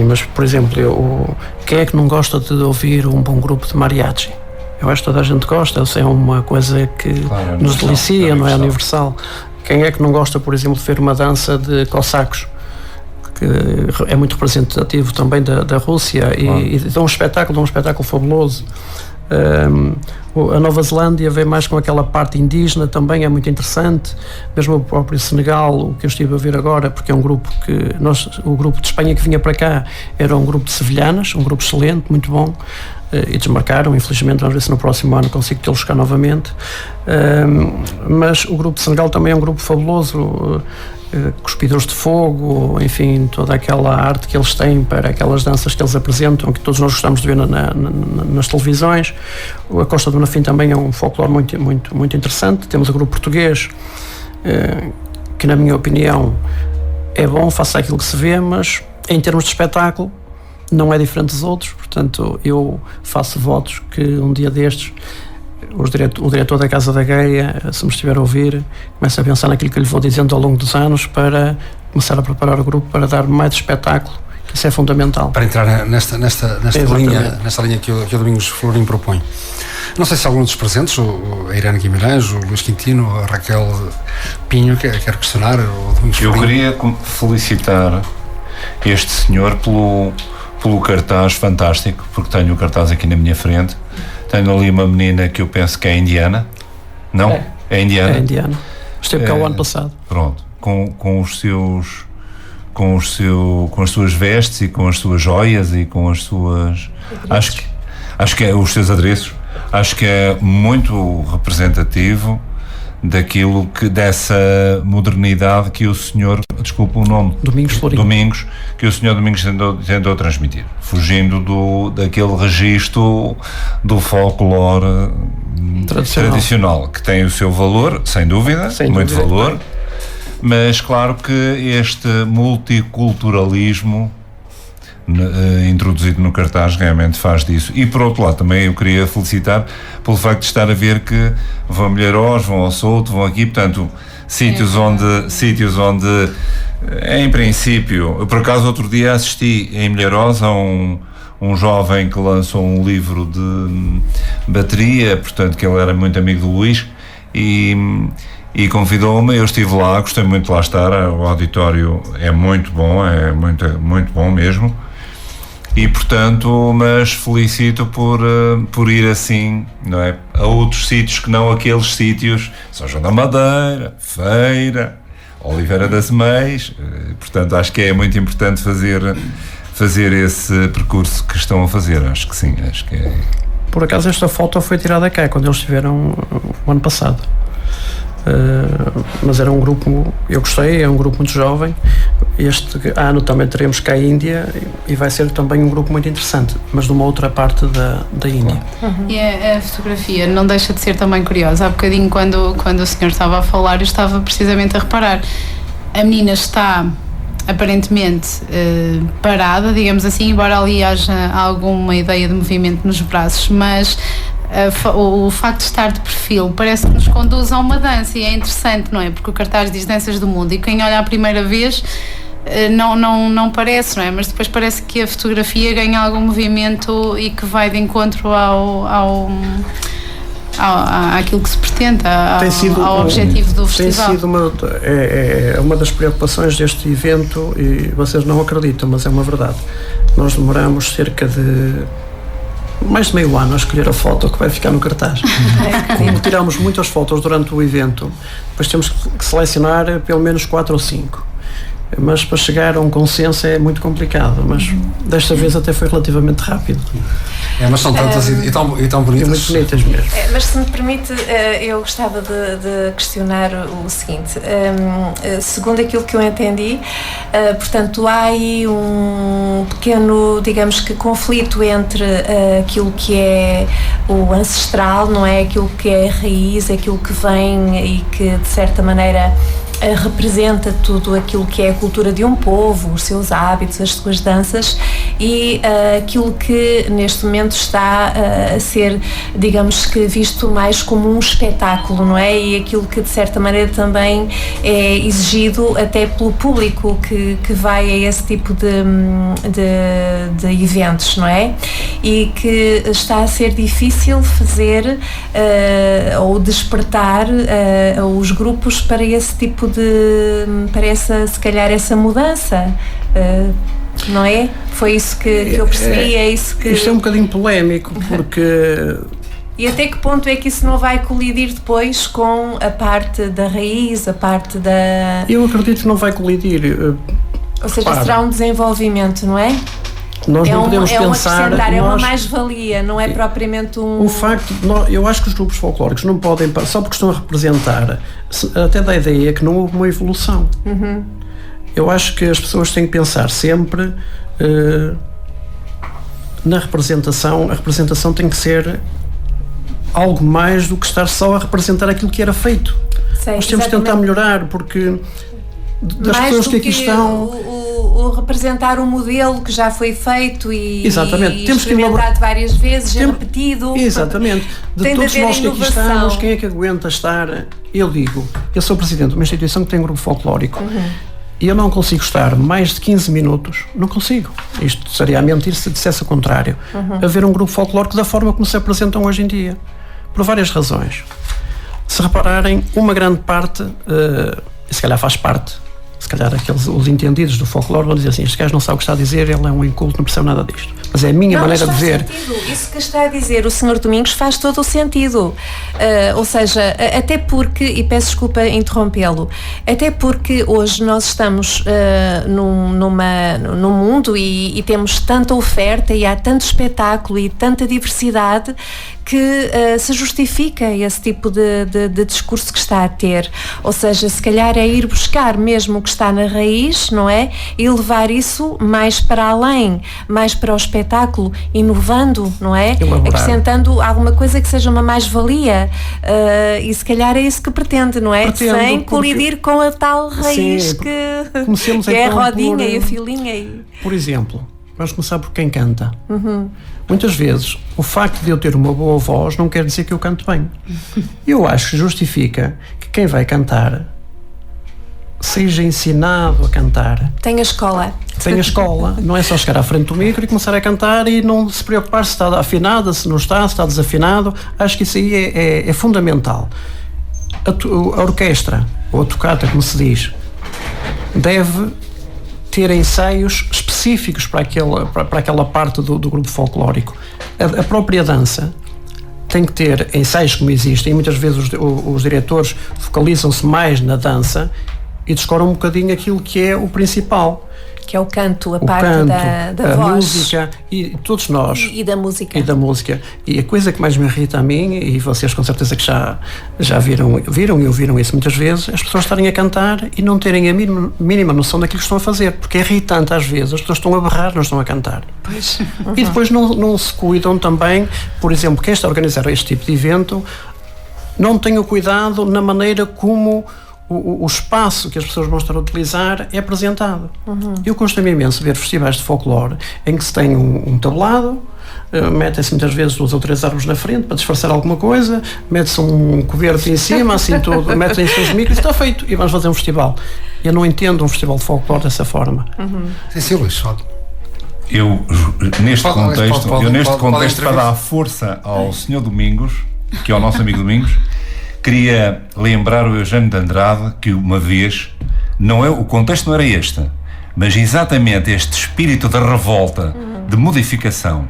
mas por exemplo, quem é que não gosta de ouvir um bom grupo de mariachi? Eu acho que toda a gente gosta, isso é uma coisa que nos delicia, não é? Universal. Quem é que não gosta, por exemplo, de ver uma dança de cossacos, que é muito representativo também da Rússia, e dá um espetáculo fabuloso. A Nova Zelândia vem mais com aquela parte indígena, também é muito interessante. Mesmo o próprio Senegal, o que eu estive a ver agora, porque é um grupo o grupo de Espanha que vinha para cá era um grupo de sevilhanas, um grupo excelente, muito bom, e desmarcaram, infelizmente. Vamos ver se no próximo ano consigo tê-los cá novamente. Mas o grupo de Senegal também é um grupo fabuloso, cuspidores de fogo, enfim, toda aquela arte que eles têm para aquelas danças que eles apresentam, que todos nós gostamos de ver nas televisões. A Costa do Marfim também é um folclore muito, muito, muito interessante. Temos o grupo português, que na minha opinião é bom, faça aquilo que se vê, mas em termos de espetáculo não é diferente dos outros. Portanto, eu faço votos que um dia destes o diretor da Casa da Gaia, se me estiver a ouvir, comece a pensar naquilo que lhe vou dizendo ao longo dos anos, para começar a preparar o grupo para dar mais espetáculo, que isso é fundamental. Para entrar nesta linha que o Domingos Florim propõe. Não sei se algum dos presentes, a Irene Guimarães, o Luís Quintino, a Raquel Pinho, quer questionar o Domingos Florim. Eu queria felicitar este senhor pelo cartaz fantástico, porque tenho o cartaz aqui na minha frente. Tenho ali uma menina que eu penso que é indiana. Não? É indiana? É indiana. Esteve cá o ano passado. Pronto. Com as suas vestes e com as suas joias e com as suas... Acho que é os seus adereços. Acho que é muito representativo dessa modernidade que o senhor, desculpa o nome, Domingos, que o senhor Domingos tentou transmitir, fugindo daquele registro do folclore tradicional, que tem o seu valor, sem dúvida, muito valor, mas claro que este multiculturalismo introduzido no cartaz realmente faz disso. E por outro lado também eu queria felicitar pelo facto de estar a ver que vão a Milharos, vão ao Souto, vão aqui, portanto sítios onde em princípio, eu por acaso outro dia assisti em Milharos a um jovem que lançou um livro de bateria, portanto que ele era muito amigo do Luís, e convidou-me. Eu estive lá, gostei muito de lá estar. O auditório é muito bom, é muito, muito bom mesmo. E portanto, mas felicito por ir assim, não é? A outros sítios que não aqueles sítios, São João da Madeira, Feira, Oliveira das Meias. Portanto, acho que é muito importante fazer esse percurso que estão a fazer. Acho que sim, acho que é. Por acaso esta foto foi tirada cá quando eles estiveram o ano passado. Mas era um grupo, eu gostei, é um grupo muito jovem. Este ano também teremos cá a Índia e vai ser também um grupo muito interessante, mas de uma outra parte da Índia. E a fotografia não deixa de ser também curiosa. Há bocadinho quando o senhor estava a falar, eu estava precisamente a reparar, a menina está aparentemente parada, digamos assim, embora ali haja alguma ideia de movimento nos braços, mas o facto de estar de perfil parece que nos conduz a uma dança, e é interessante, não é? Porque o cartaz diz Danças do Mundo, e quem olha a primeira vez não parece, não é? Mas depois parece que a fotografia ganha algum movimento e que vai de encontro àquilo que se pretende, ao objetivo do festival. Tem sido uma das preocupações deste evento, e vocês não acreditam, mas é uma verdade. Nós demoramos cerca de mais de meio ano a escolher a foto que vai ficar no cartaz. Como tiramos muitas fotos durante o evento, depois temos que selecionar pelo menos 4 ou 5. Mas para chegar a um consenso é muito complicado, mas desta vez até foi relativamente rápido. Mas são tantas e tão bonitas. E muito bonitas mesmo. Mas se me permite, eu gostava de questionar o seguinte. Segundo aquilo que eu entendi, portanto, há aí um pequeno, digamos que, conflito entre aquilo que é o ancestral, não é? Aquilo que é a raiz, aquilo que vem e que, de certa maneira, representa tudo aquilo que é a cultura de um povo, os seus hábitos, as suas danças, e aquilo que neste momento está a ser, digamos que, visto mais como um espetáculo, não é? E aquilo que de certa maneira também é exigido até pelo público que vai a esse tipo de eventos, não é? E que está a ser difícil fazer ou despertar os grupos para esse tipo para se calhar essa mudança, não é? Foi isso que eu percebi, é isso que... Isto é um bocadinho polémico, porque... E até que ponto é que isso não vai colidir depois com a parte da raiz, a parte da... Eu acredito que não vai colidir. Ou seja, será um desenvolvimento, não é? Nós não podemos pensar... É uma mais-valia, não é propriamente um... O facto, eu acho que os grupos folclóricos não podem, só porque estão a representar, até dá a ideia que não houve uma evolução. Eu acho que as pessoas têm que pensar sempre na representação. A representação tem que ser algo mais do que estar só a representar aquilo que era feito. Sei, nós temos que tentar melhorar, porque das mais pessoas que aqui estão... O representar um modelo que já foi feito e temos que experimentado várias vezes, repetido. Exatamente. De todos nós que aqui estamos, quem é que aguenta estar? Eu digo, eu sou presidente de uma instituição que tem um grupo folclórico e eu não consigo estar mais de 15 minutos, não consigo. Isto seria a mentir se dissesse o contrário. A ver um grupo folclórico da forma como se apresentam hoje em dia. Por várias razões. Se repararem, uma grande parte, se calhar faz parte, se calhar os entendidos do folclore vão dizer assim: este gajo não sabe o que está a dizer, ele é um inculto, não percebe nada disto. Mas é a minha maneira de ver. Sentido. Isso que está a dizer o Sr. Domingos faz todo o sentido. Ou seja, até porque, e peço desculpa interrompê-lo, até porque hoje nós estamos num mundo e temos tanta oferta e há tanto espetáculo e tanta diversidade que se justifica esse tipo de discurso que está a ter. Ou seja, se calhar é ir buscar mesmo o que está na raiz, não é? E levar isso mais para além, mais para o espetáculo, inovando, não é? Acrescentando alguma coisa que seja uma mais-valia. E se calhar é isso que pretende, não é? Sem colidir com a tal raiz. Sim, que é a rodinha e a filinha. Por exemplo, vamos começar por quem canta. Muitas vezes, o facto de eu ter uma boa voz não quer dizer que eu canto bem. Eu acho que justifica que quem vai cantar seja ensinado a cantar. Tem a escola. Tem a escola. Não é só chegar à frente do micro e começar a cantar e não se preocupar se está afinada, se não está, se está desafinado. Acho que isso aí é fundamental. A orquestra, ou a tocata, como se diz, deve ter ensaios específicos para aquela parte do grupo folclórico. A própria dança tem que ter ensaios como existem, e muitas vezes os diretores focalizam-se mais na dança e descoram um bocadinho aquilo que é o principal. Que é o canto, a parte da voz. A música, e todos nós. E da música. E a coisa que mais me irrita a mim, e vocês com certeza que já viram e ouviram isso muitas vezes, as pessoas estarem a cantar e não terem a mínima noção daquilo que estão a fazer, porque é irritante às vezes, as pessoas estão a berrar, não estão a cantar. Pois. E depois não se cuidam também, por exemplo, quem está a organizar este tipo de evento, não tem o cuidado na maneira como o espaço que as pessoas vão estar a utilizar é apresentado. Eu costumo imenso ver festivais de folclore em que se tem um tablado, metem-se muitas vezes 2 ou 3 árvores na frente para disfarçar alguma coisa, mete-se um coberto em cima, assim tudo, metem-se os micros, está feito, e vamos fazer um festival. Eu não entendo um festival de folclore dessa forma. Sim, Luís. Eu, neste contexto, para escrever. dar força ao Sr. Domingos, que é o nosso amigo Domingos, queria lembrar o Eugênio de Andrade que uma vez, o contexto não era este, mas exatamente este espírito de revolta, de modificação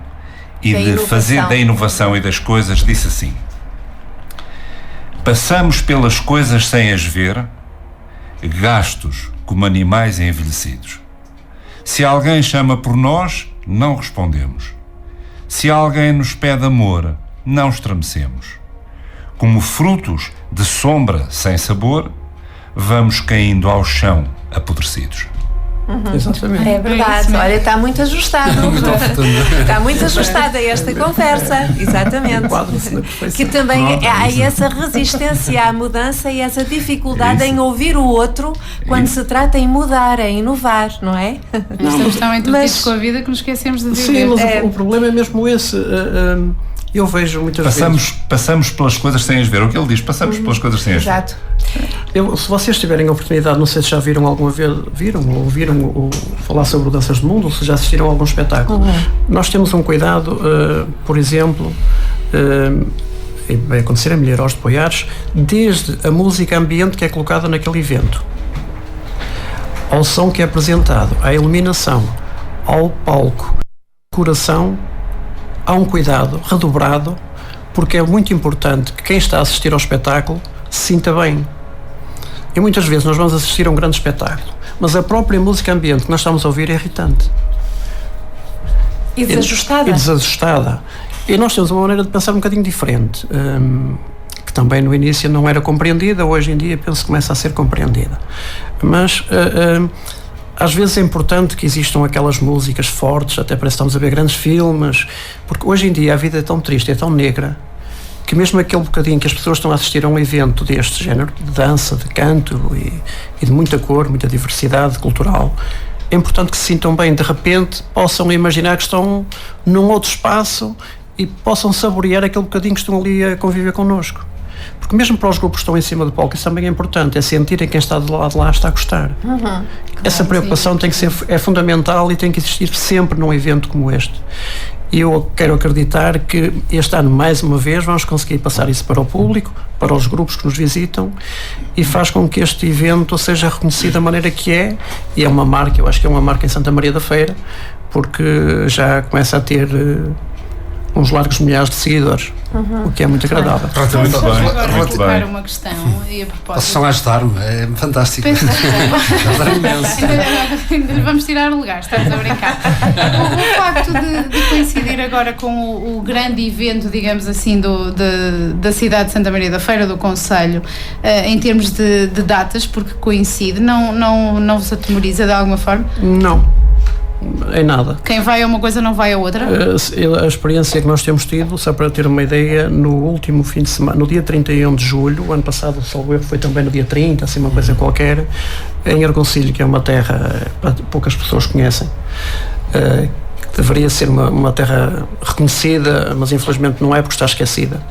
e de fazer da inovação e das coisas, disse assim: passamos pelas coisas sem as ver, gastos como animais envelhecidos. Se alguém chama por nós, não respondemos. Se alguém nos pede amor, não estremecemos. Como frutos de sombra sem sabor, vamos caindo ao chão apodrecidos. Exatamente. É verdade. Olha, está muito ajustado. Está muito ajustada esta conversa. Exatamente. Enquadra-se na perfeição. Que também há essa resistência à mudança e essa dificuldade em ouvir o outro quando se trata em mudar, em inovar, não é? Estamos tão entretidos com a vida que nos esquecemos de viver. Sim, mas o problema é mesmo esse. Eu vejo muitas vezes. Passamos pelas coisas sem as ver. O que ele diz, passamos pelas coisas sem as ver. Exato. Se vocês tiverem a oportunidade, não sei se já viram alguma vez, ouviram falar sobre Danças do Mundo, ou se já assistiram a algum espetáculo. Nós temos um cuidado, por exemplo, vai acontecer em Milhares de Poiares, desde a música ambiente que é colocada naquele evento, ao som que é apresentado, à iluminação, ao palco, decoração, há um cuidado redobrado, porque é muito importante que quem está a assistir ao espetáculo se sinta bem. E muitas vezes nós vamos assistir a um grande espetáculo, mas a própria música ambiente que nós estamos a ouvir é irritante. E desajustada. E desajustada. E nós temos uma maneira de pensar um bocadinho diferente, que também no início não era compreendida, hoje em dia penso que começa a ser compreendida. Mas às vezes é importante que existam aquelas músicas fortes, até parece que estamos a ver grandes filmes, porque hoje em dia a vida é tão triste, é tão negra, que mesmo aquele bocadinho que as pessoas estão a assistir a um evento deste género, de dança, de canto e de muita cor, muita diversidade cultural, é importante que se sintam bem, de repente possam imaginar que estão num outro espaço e possam saborear aquele bocadinho que estão ali a conviver connosco. Porque mesmo para os grupos que estão em cima do palco, isso também é importante, é sentirem quem está do lado de lá está a gostar. Essa preocupação tem que ser, é fundamental e tem que existir sempre num evento como este. E eu quero acreditar que este ano, mais uma vez, vamos conseguir passar isso para o público, para os grupos que nos visitam, e faz com que este evento seja reconhecido da maneira que é, e é uma marca, eu acho que é uma marca em Santa Maria da Feira, porque já começa a ter uns largos milhares de seguidores, o que é muito agradável. Muito bem, Agora vou muito colocar bem. uma questão e a propósito. Vocês estão a ajudar-me, é fantástico. Ajudar imenso. Ainda lhe vamos tirar o lugar, estamos a brincar. O facto de coincidir agora com o grande evento, digamos assim, da cidade de Santa Maria da Feira, do Concelho, em termos de datas, porque coincide, não vos atemoriza de alguma forma? Não. Em nada. Quem vai a uma coisa não vai a outra? A experiência que nós temos tido, só para ter uma ideia, no último fim de semana, no dia 31 de julho, o ano passado, o salvo erro, foi também no dia 30, assim uma coisa qualquer, em Argoncilho, que é uma terra que poucas pessoas conhecem, deveria ser uma terra reconhecida, mas infelizmente não é, porque está esquecida.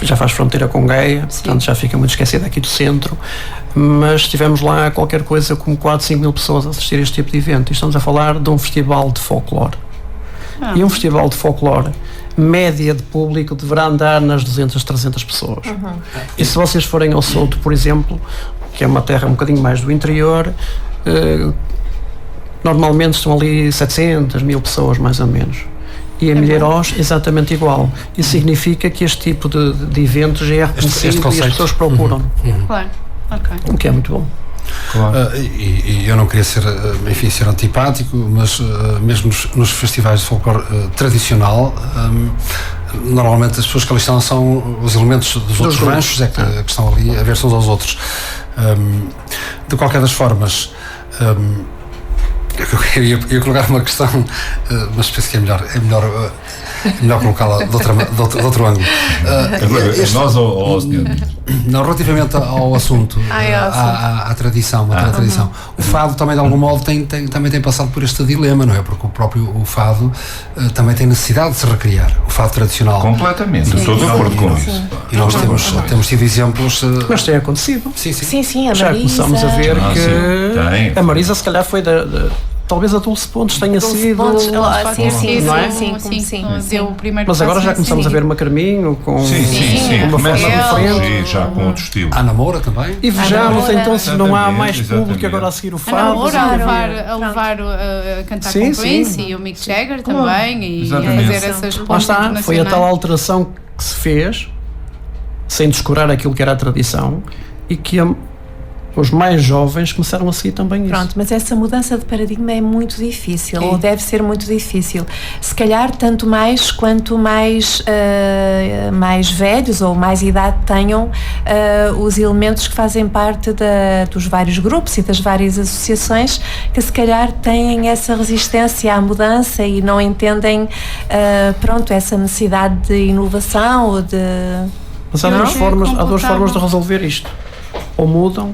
Já faz fronteira com Gaia, portanto já fica muito esquecida aqui do centro, mas tivemos lá qualquer coisa como 4, 5 mil pessoas a assistir a este tipo de evento, e estamos a falar de um festival de folclore. E um festival de folclore, média de público deverá andar nas 200, 300 pessoas. E se vocês forem ao Souto, por exemplo, que é uma terra um bocadinho mais do interior, normalmente estão ali 700, 1000 pessoas mais ou menos. E em Milhares, exatamente igual. Isso significa que este tipo de eventos já é reconhecido e as pessoas procuram. Claro, ok. O que é muito bom. Claro. E eu não queria ser, enfim, ser antipático, mas mesmo nos festivais de folclore tradicional, normalmente as pessoas que ali estão são os elementos dos outros ranchos que estão ali a ver-se uns aos outros. De qualquer das formas, eu ia colocar uma questão, mas penso que é melhor melhor colocá-la de outro ângulo. Nós ou ao senhor? Não, relativamente ao assunto, à tradição, tradição. O fado também de algum modo também tem passado por este dilema, não é? Porque o fado também tem necessidade de se recriar, o fado tradicional. Completamente, estou de acordo com isso. E nós temos tido exemplos. Mas tem acontecido. Sim, a Já Marisa. começamos a ver sim, que a Marisa se calhar foi talvez a Dulce Pontes tenha sido. Sim. Deu o primeiro Mas agora já passo, começamos a ver uma Carminho com uma forma diferente. Já com outro estilo. A Namora também. E vejamos Namora. então se não há mais Exatamente. público agora a seguir o A fado. Namora a levar a cantar Sim, com o Prince sim. e o Mick Jagger também e a Exatamente. fazer essas Lá pontes está, internacionais. foi a tal alteração que se fez, sem descurar aquilo que era a tradição, e que os mais jovens começaram a seguir também isso. Pronto, mas essa mudança de paradigma é muito difícil, ou deve ser muito difícil. Se calhar, tanto mais quanto mais velhos ou mais idade tenham os elementos que fazem parte dos vários grupos e das várias associações, que se calhar têm essa resistência à mudança e não entendem, essa necessidade de inovação ou de... Mas há duas formas de resolver isto. Ou mudam,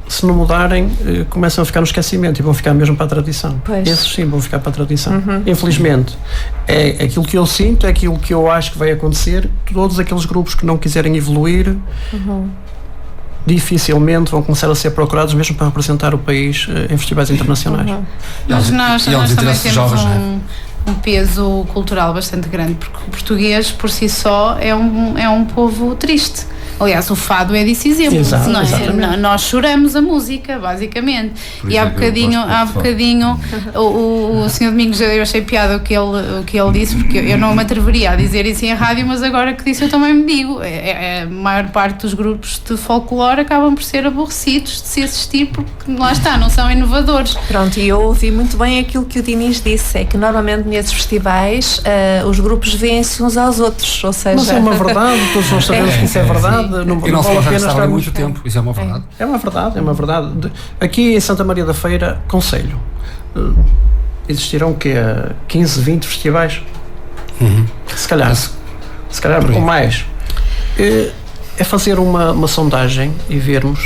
se não mudarem, começam a ficar no esquecimento e vão ficar mesmo para a tradição. Pois. Esses sim vão ficar para a tradição. Infelizmente, é aquilo que eu sinto, é aquilo que eu acho que vai acontecer. Todos aqueles grupos que não quiserem evoluir, dificilmente vão começar a ser procurados mesmo para representar o país em festivais internacionais. Mas nós também interesses temos jovens, um peso cultural bastante grande, porque o português por si só é um povo triste. Aliás, o fado é desse exemplo. Exato, não é? exatamente. Nós choramos a música, basicamente. E há bocadinho o Sr. Domingos, eu achei piada o que ele disse, porque eu não me atreveria a dizer isso em rádio, mas agora que disse eu também me digo. A maior parte dos grupos de folclore acabam por ser aborrecidos de se assistir, porque lá está, não são inovadores. Pronto, e eu ouvi muito bem aquilo que o Dinis disse, é que normalmente nesses festivais os grupos veem-se uns aos outros, ou seja... Mas é uma verdade, todos nós sabemos que isso é verdade. Não E não se vale a pode pena estar estar há muito tempo, isso é uma verdade. É uma verdade. Aqui em Santa Maria da Feira, concelho, existirão 15, 20 festivais? Se calhar ou mais. É fazer uma sondagem e vermos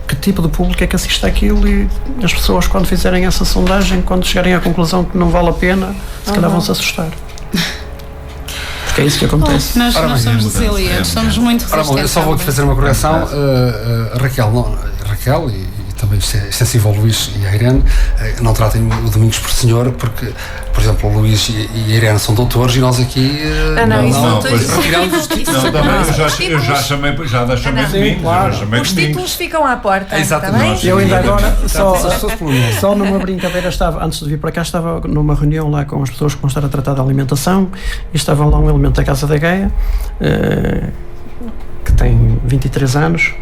que tipo de público é que assiste àquilo, e as pessoas, quando fizerem essa sondagem, quando chegarem à conclusão que não vale a pena, se calhar vão se assustar. É isso que acontece. Nós somos resilientes, somos muito resistentes. Eu só vou fazer uma correção. Raquel e também extensivo ao Luís e à Irene, não tratem o Domingos por senhor, porque, por exemplo, o Luís e a Irene são doutores e nós aqui eu já chamei Domingos. Os títulos ficam à porta. Exatamente. Eu ainda agora, só numa brincadeira, antes de vir para cá, estava numa reunião lá com as pessoas que vão estar a tratar da alimentação, e estava lá um elemento da Casa da Gaia, que tem 23 anos,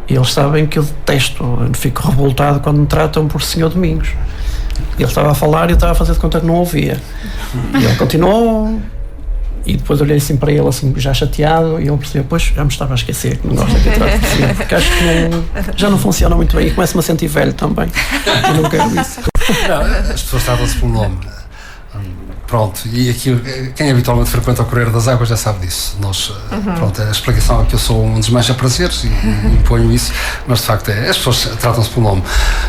e eles sabem que eu detesto, eu fico revoltado quando me tratam por Sr. Domingos. Ele estava a falar e eu estava a fazer de conta que não ouvia. E ele continuou, e depois olhei assim para ele, assim, já chateado, e ele percebeu, pois, já me estava a esquecer que não gosta que eu trate assim, porque acho que já não funciona muito bem, e começo-me a sentir velho também. Eu não quero isso. As pessoas tratam-se pelo nome. Pronto, e aqui quem habitualmente frequenta o Correio das Águas já sabe disso. Nós, pronto, a explicação é que eu sou um desmancha-prazeres e imponho isso, mas de facto as pessoas tratam-se pelo nome.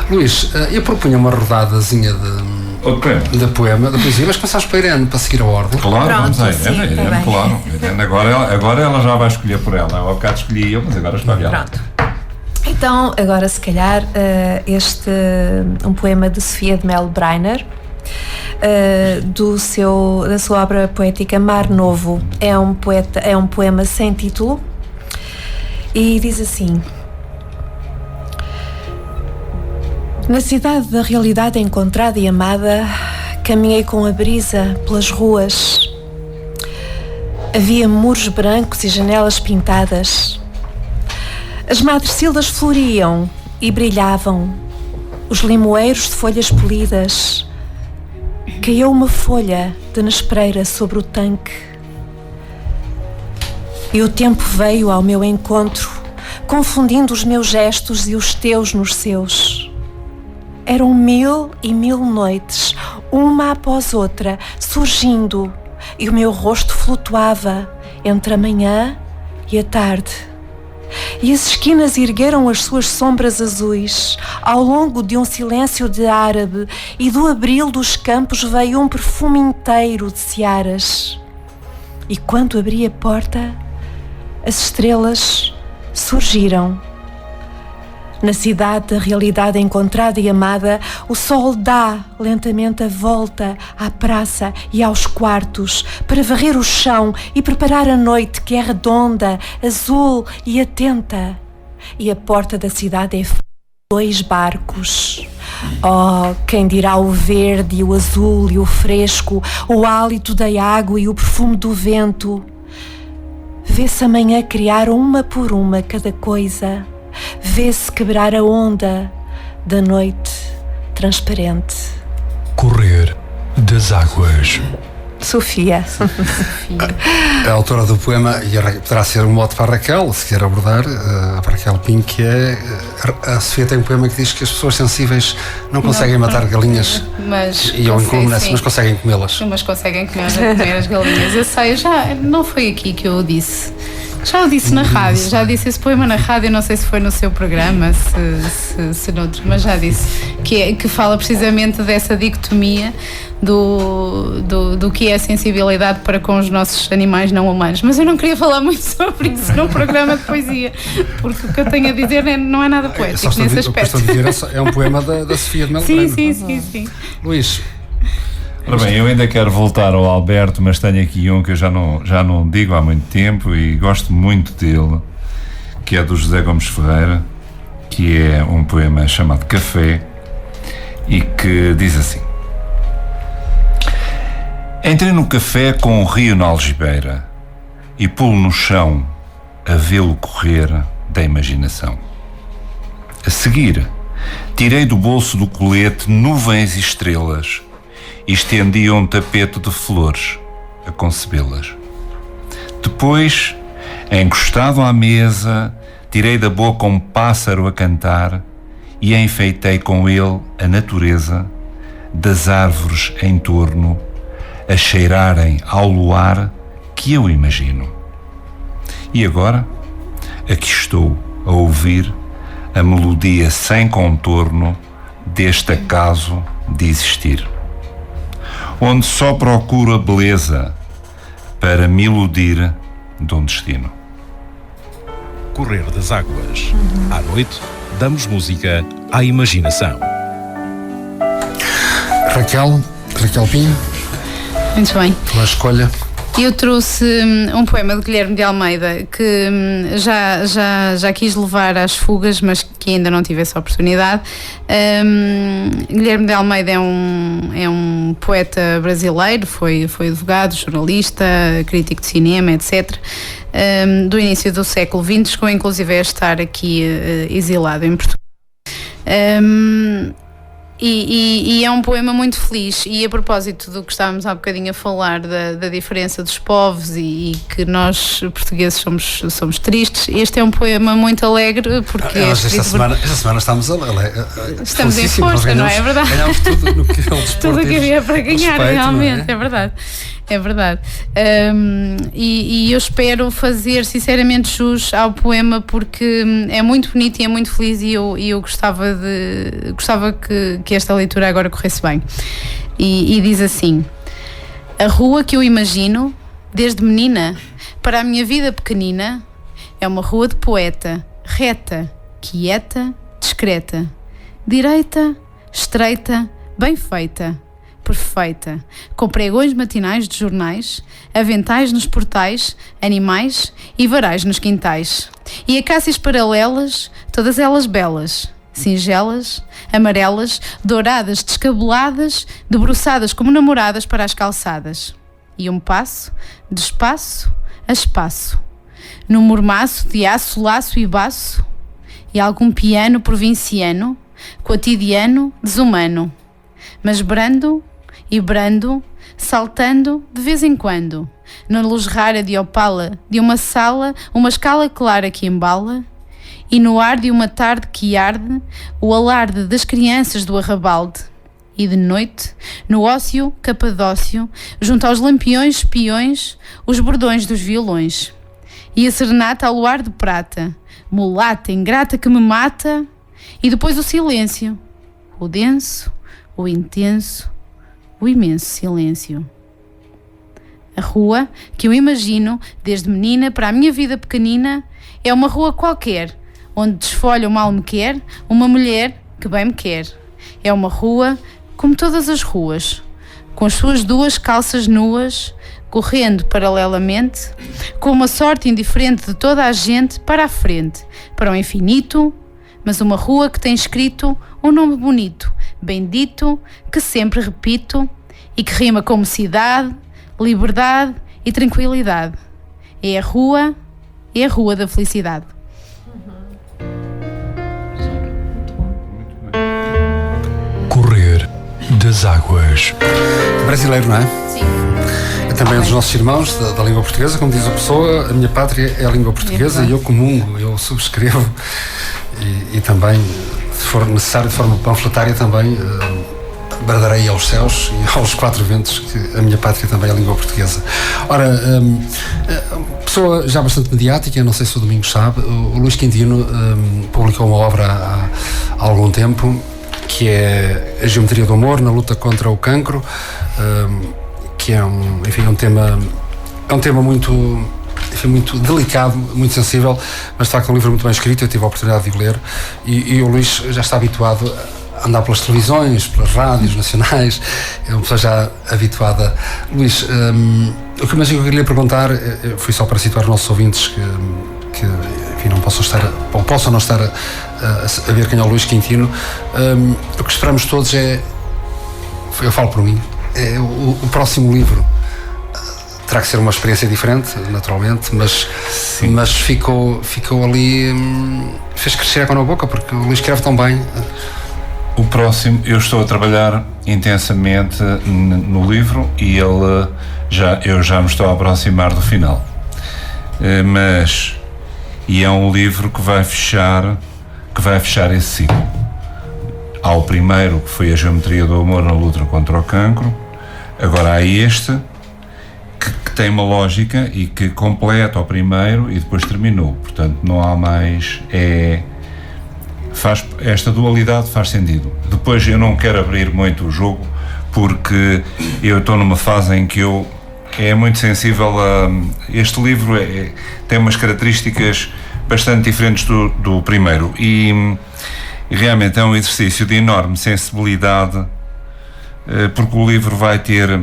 Luís, eu propunha uma rodadazinha de poesia, mas começámos para a Irene, para seguir a ordem. Claro, Pronto, vamos a Irene, claro. Irene, agora ela já vai escolher por ela. Ao bocado escolhi eu, mas agora escolhe ela. Pronto. Então, agora se calhar um poema de Sofia de Melo Breiner, da sua obra poética Mar Novo. É um poema sem título e diz assim: na cidade da realidade encontrada e amada, caminhei com a brisa pelas ruas. Havia muros brancos e janelas pintadas. As madressildas floriam e brilhavam, os limoeiros de folhas polidas. Caiu uma folha de nespreira sobre o tanque, e o tempo veio ao meu encontro, confundindo os meus gestos e os teus nos seus. Eram 1000 e 1000 noites, uma após outra, surgindo e o meu rosto flutuava entre a manhã e a tarde. E as esquinas ergueram as suas sombras azuis ao longo de um silêncio de árabe, e do abril dos campos veio um perfume inteiro de searas. E quando abri a porta, as estrelas surgiram. Na cidade da realidade encontrada e amada, o sol dá lentamente a volta à praça e aos quartos para varrer o chão e preparar a noite, que é redonda, azul e atenta. E a porta da cidade é feita de 2 barcos. Oh, quem dirá o verde e o azul e o fresco, o hálito da água e o perfume do vento? Vê-se amanhã criar uma por uma cada coisa. Vê-se quebrar a onda da noite transparente. Correr das águas. Sofia. A autora do poema, e poderá ser um mote para a Raquel, se quer abordar, para a Raquel Pinho, que é... A Sofia tem um poema que diz que as pessoas sensíveis não conseguem matar galinhas, e eu incluo nessa, mas conseguem comê-las. Mas conseguem comer as galinhas. Eu sei, já não foi aqui que eu o disse. Já o disse na rádio, já disse esse poema na rádio, não sei se foi no seu programa, se noutro, mas já disse, que fala precisamente dessa dicotomia do que é a sensibilidade para com os nossos animais não humanos. Mas eu não queria falar muito sobre isso num programa de poesia, porque o que eu tenho a dizer não é nada poético nesse aspecto. É um poema da Sofia de Melbourne. Sim. Luís. Ora bem, eu ainda quero voltar ao Alberto, mas tenho aqui um que eu já não digo há muito tempo e gosto muito dele, que é do José Gomes Ferreira, que é um poema chamado Café, e que diz assim: entrei no café com um rio na algibeira e pulo no chão a vê-lo correr da imaginação. A seguir, tirei do bolso do colete nuvens e estrelas e estendia um tapete de flores a concebê-las. Depois, encostado à mesa, tirei da boca um pássaro a cantar e enfeitei com ele a natureza das árvores em torno a cheirarem ao luar que eu imagino. E agora, aqui estou a ouvir a melodia sem contorno deste acaso de existir, onde só procuro a beleza para me iludir de um destino. Correr das águas. À noite, damos música à imaginação. Raquel Pinho, Muito bem. tua escolha. Eu trouxe um poema de Guilherme de Almeida que já quis levar às fugas, mas que ainda não tive essa oportunidade. Guilherme de Almeida é um poeta brasileiro, foi advogado, jornalista, crítico de cinema, etc. Do início do século XX, chegou inclusive a estar aqui exilado em Portugal. E é um poema muito feliz, e a propósito do que estávamos há bocadinho a falar da diferença dos povos e que nós portugueses somos tristes, este é um poema muito alegre porque Esta semana estamos em força, não é? É verdade. Ganhámos tudo no que é o desporto. Tudo o que havia para ganhar, respeito, realmente, é? É verdade. E eu espero fazer sinceramente jus ao poema porque é muito bonito e é muito feliz, e eu gostava que esta leitura agora corresse bem. E diz assim: a rua que eu imagino, desde menina para a minha vida pequenina, é uma rua de poeta, reta, quieta, discreta, direita, estreita, bem feita, perfeita, com pregões matinais de jornais, aventais nos portais, animais e varais nos quintais, e acácias paralelas, todas elas belas, singelas, amarelas, douradas, descabeladas, debruçadas como namoradas para as calçadas, e um passo, de espaço a espaço, num mormaço de aço, laço e baço, e algum piano provinciano, quotidiano, desumano, mas brando e brando, saltando de vez em quando, na luz rara de opala de uma sala, uma escala clara que embala, e no ar de uma tarde que arde, o alarde das crianças do arrabalde, e de noite, no ócio Capadócio, junto aos lampiões espiões, os bordões dos violões. E a serenata ao luar de prata, mulata ingrata que me mata, e depois o silêncio, o denso, o intenso, o imenso silêncio. A rua que eu imagino, desde menina para a minha vida pequenina, é uma rua qualquer, onde desfolha o mal me quer uma mulher que bem me quer. É uma rua como todas as ruas, com as suas duas calças nuas, correndo paralelamente, com uma sorte indiferente de toda a gente para a frente, para o infinito, mas uma rua que tem escrito um nome bonito, bendito, que sempre repito, e que rima como cidade, liberdade e tranquilidade. É a rua da felicidade. Correr das águas. Brasileiro, não é? Sim. É também um dos nossos irmãos da língua portuguesa, como diz a pessoa, a minha pátria é a língua portuguesa e eu comungo, eu subscrevo e também, se for necessário, de forma panfletária também, bradarei aos céus e aos quatro ventos que a minha pátria também é a língua portuguesa. Ora, pessoa já bastante mediática, não sei se o Domingos sabe, o Luís Quintino publicou uma obra há algum tempo, que é a geometria do amor na luta contra o cancro, que é um tema muito delicado, muito sensível, mas de facto é um livro muito bem escrito. Eu tive a oportunidade de o ler e o Luís já está habituado a andar pelas televisões, pelas rádios nacionais, é uma pessoa já habituada. Luís, o que eu queria lhe perguntar, foi só para situar os nossos ouvintes que enfim, não possam não estar a ver quem é o Luís Quintino. O que esperamos todos eu falo por mim, o próximo livro terá que ser uma experiência diferente, naturalmente, mas ficou ali, fez crescer água na boca, porque o Luís escreve tão bem. O próximo, eu estou a trabalhar intensamente no livro e eu já me estou a aproximar do final, e é um livro que vai fechar esse ciclo. Há o primeiro, que foi a geometria do amor na luta contra o cancro. Agora há este que tem uma lógica e que completa o primeiro e depois terminou, portanto não há mais, esta dualidade faz sentido. Depois eu não quero abrir muito o jogo, porque eu estou numa fase em que é muito sensível este livro tem umas características bastante diferentes do primeiro e realmente é um exercício de enorme sensibilidade, porque o livro vai ter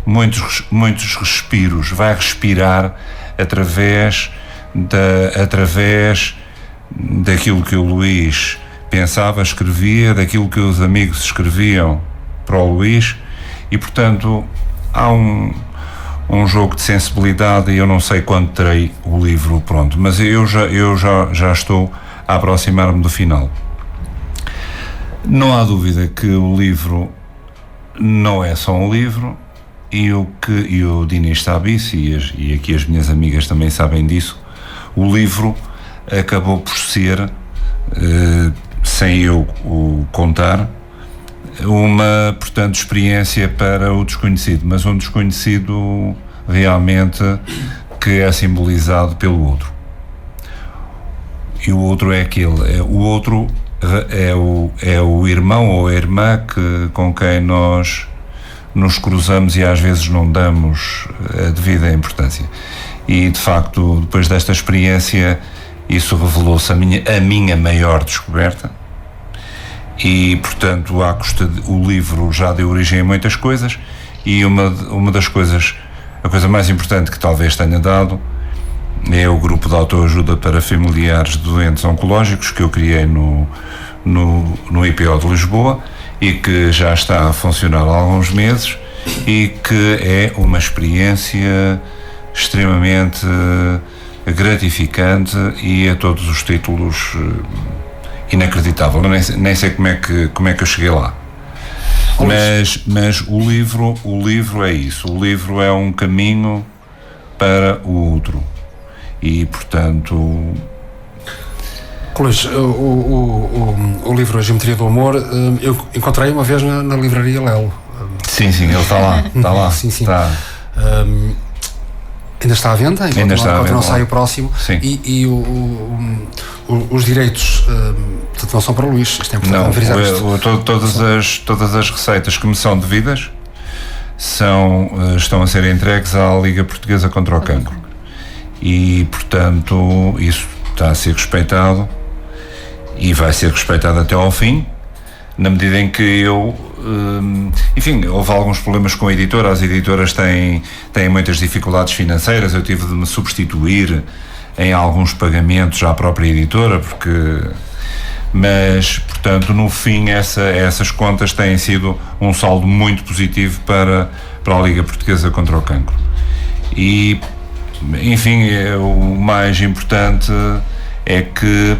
muitos respiros, vai respirar através daquilo que o Luís pensava, escrevia, daquilo que os amigos escreviam para o Luís, e portanto há um jogo de sensibilidade, e eu não sei quando terei o livro pronto, mas eu já estou a aproximar-me do final. Não há dúvida que o livro não é só um livro, e o Dinis sabe isso, e aqui as minhas amigas também sabem disso. O livro acabou por ser, sem eu o contar, uma, portanto, experiência para o desconhecido, mas um desconhecido realmente que é simbolizado pelo outro. E o outro é aquele, o outro é o irmão ou a irmã com quem nós nos cruzamos e às vezes não damos a devida importância. E de facto, depois desta experiência, isso revelou-se a minha maior descoberta, e portanto o livro já deu origem a muitas coisas, e uma das coisas, a coisa mais importante que talvez tenha dado, é o grupo de autoajuda para familiares de doentes oncológicos que eu criei no IPO de Lisboa, e que já está a funcionar há alguns meses, e que é uma experiência extremamente gratificante e a todos os títulos inacreditável. Nem sei como é que eu cheguei lá. Mas o livro é isso. O livro é um caminho para o outro, e portanto Luís, o livro A Geometria do Amor, eu encontrei uma vez na livraria Lelo. Sim, ele está lá. Está lá. Sim. Está. Ainda está à venda? Enquanto não sai o próximo. Sim. E os direitos não são para o Luís. Isto é importante. Todas as receitas que me são devidas estão a ser entregues à Liga Portuguesa contra o Cancro. E, portanto, isso está a ser respeitado e vai ser respeitado até ao fim, na medida em que eu... enfim, houve alguns problemas com a editora. As editoras têm muitas dificuldades financeiras. Eu tive de me substituir em alguns pagamentos à própria editora, mas, portanto, no fim, essas contas têm sido um saldo muito positivo para a Liga Portuguesa contra o Cancro. E, enfim, o mais importante é que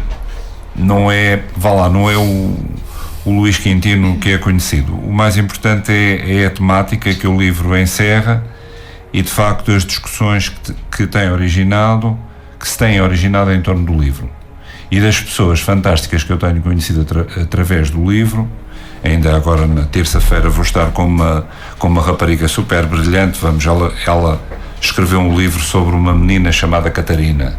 não é o Luís Quintino que é conhecido. O mais importante é a temática que o livro encerra e, de facto, as discussões que se têm originado em torno do livro. E das pessoas fantásticas que eu tenho conhecido através do livro. Ainda agora, na terça-feira, vou estar com uma rapariga super brilhante. Ela escreveu um livro sobre uma menina chamada Catarina.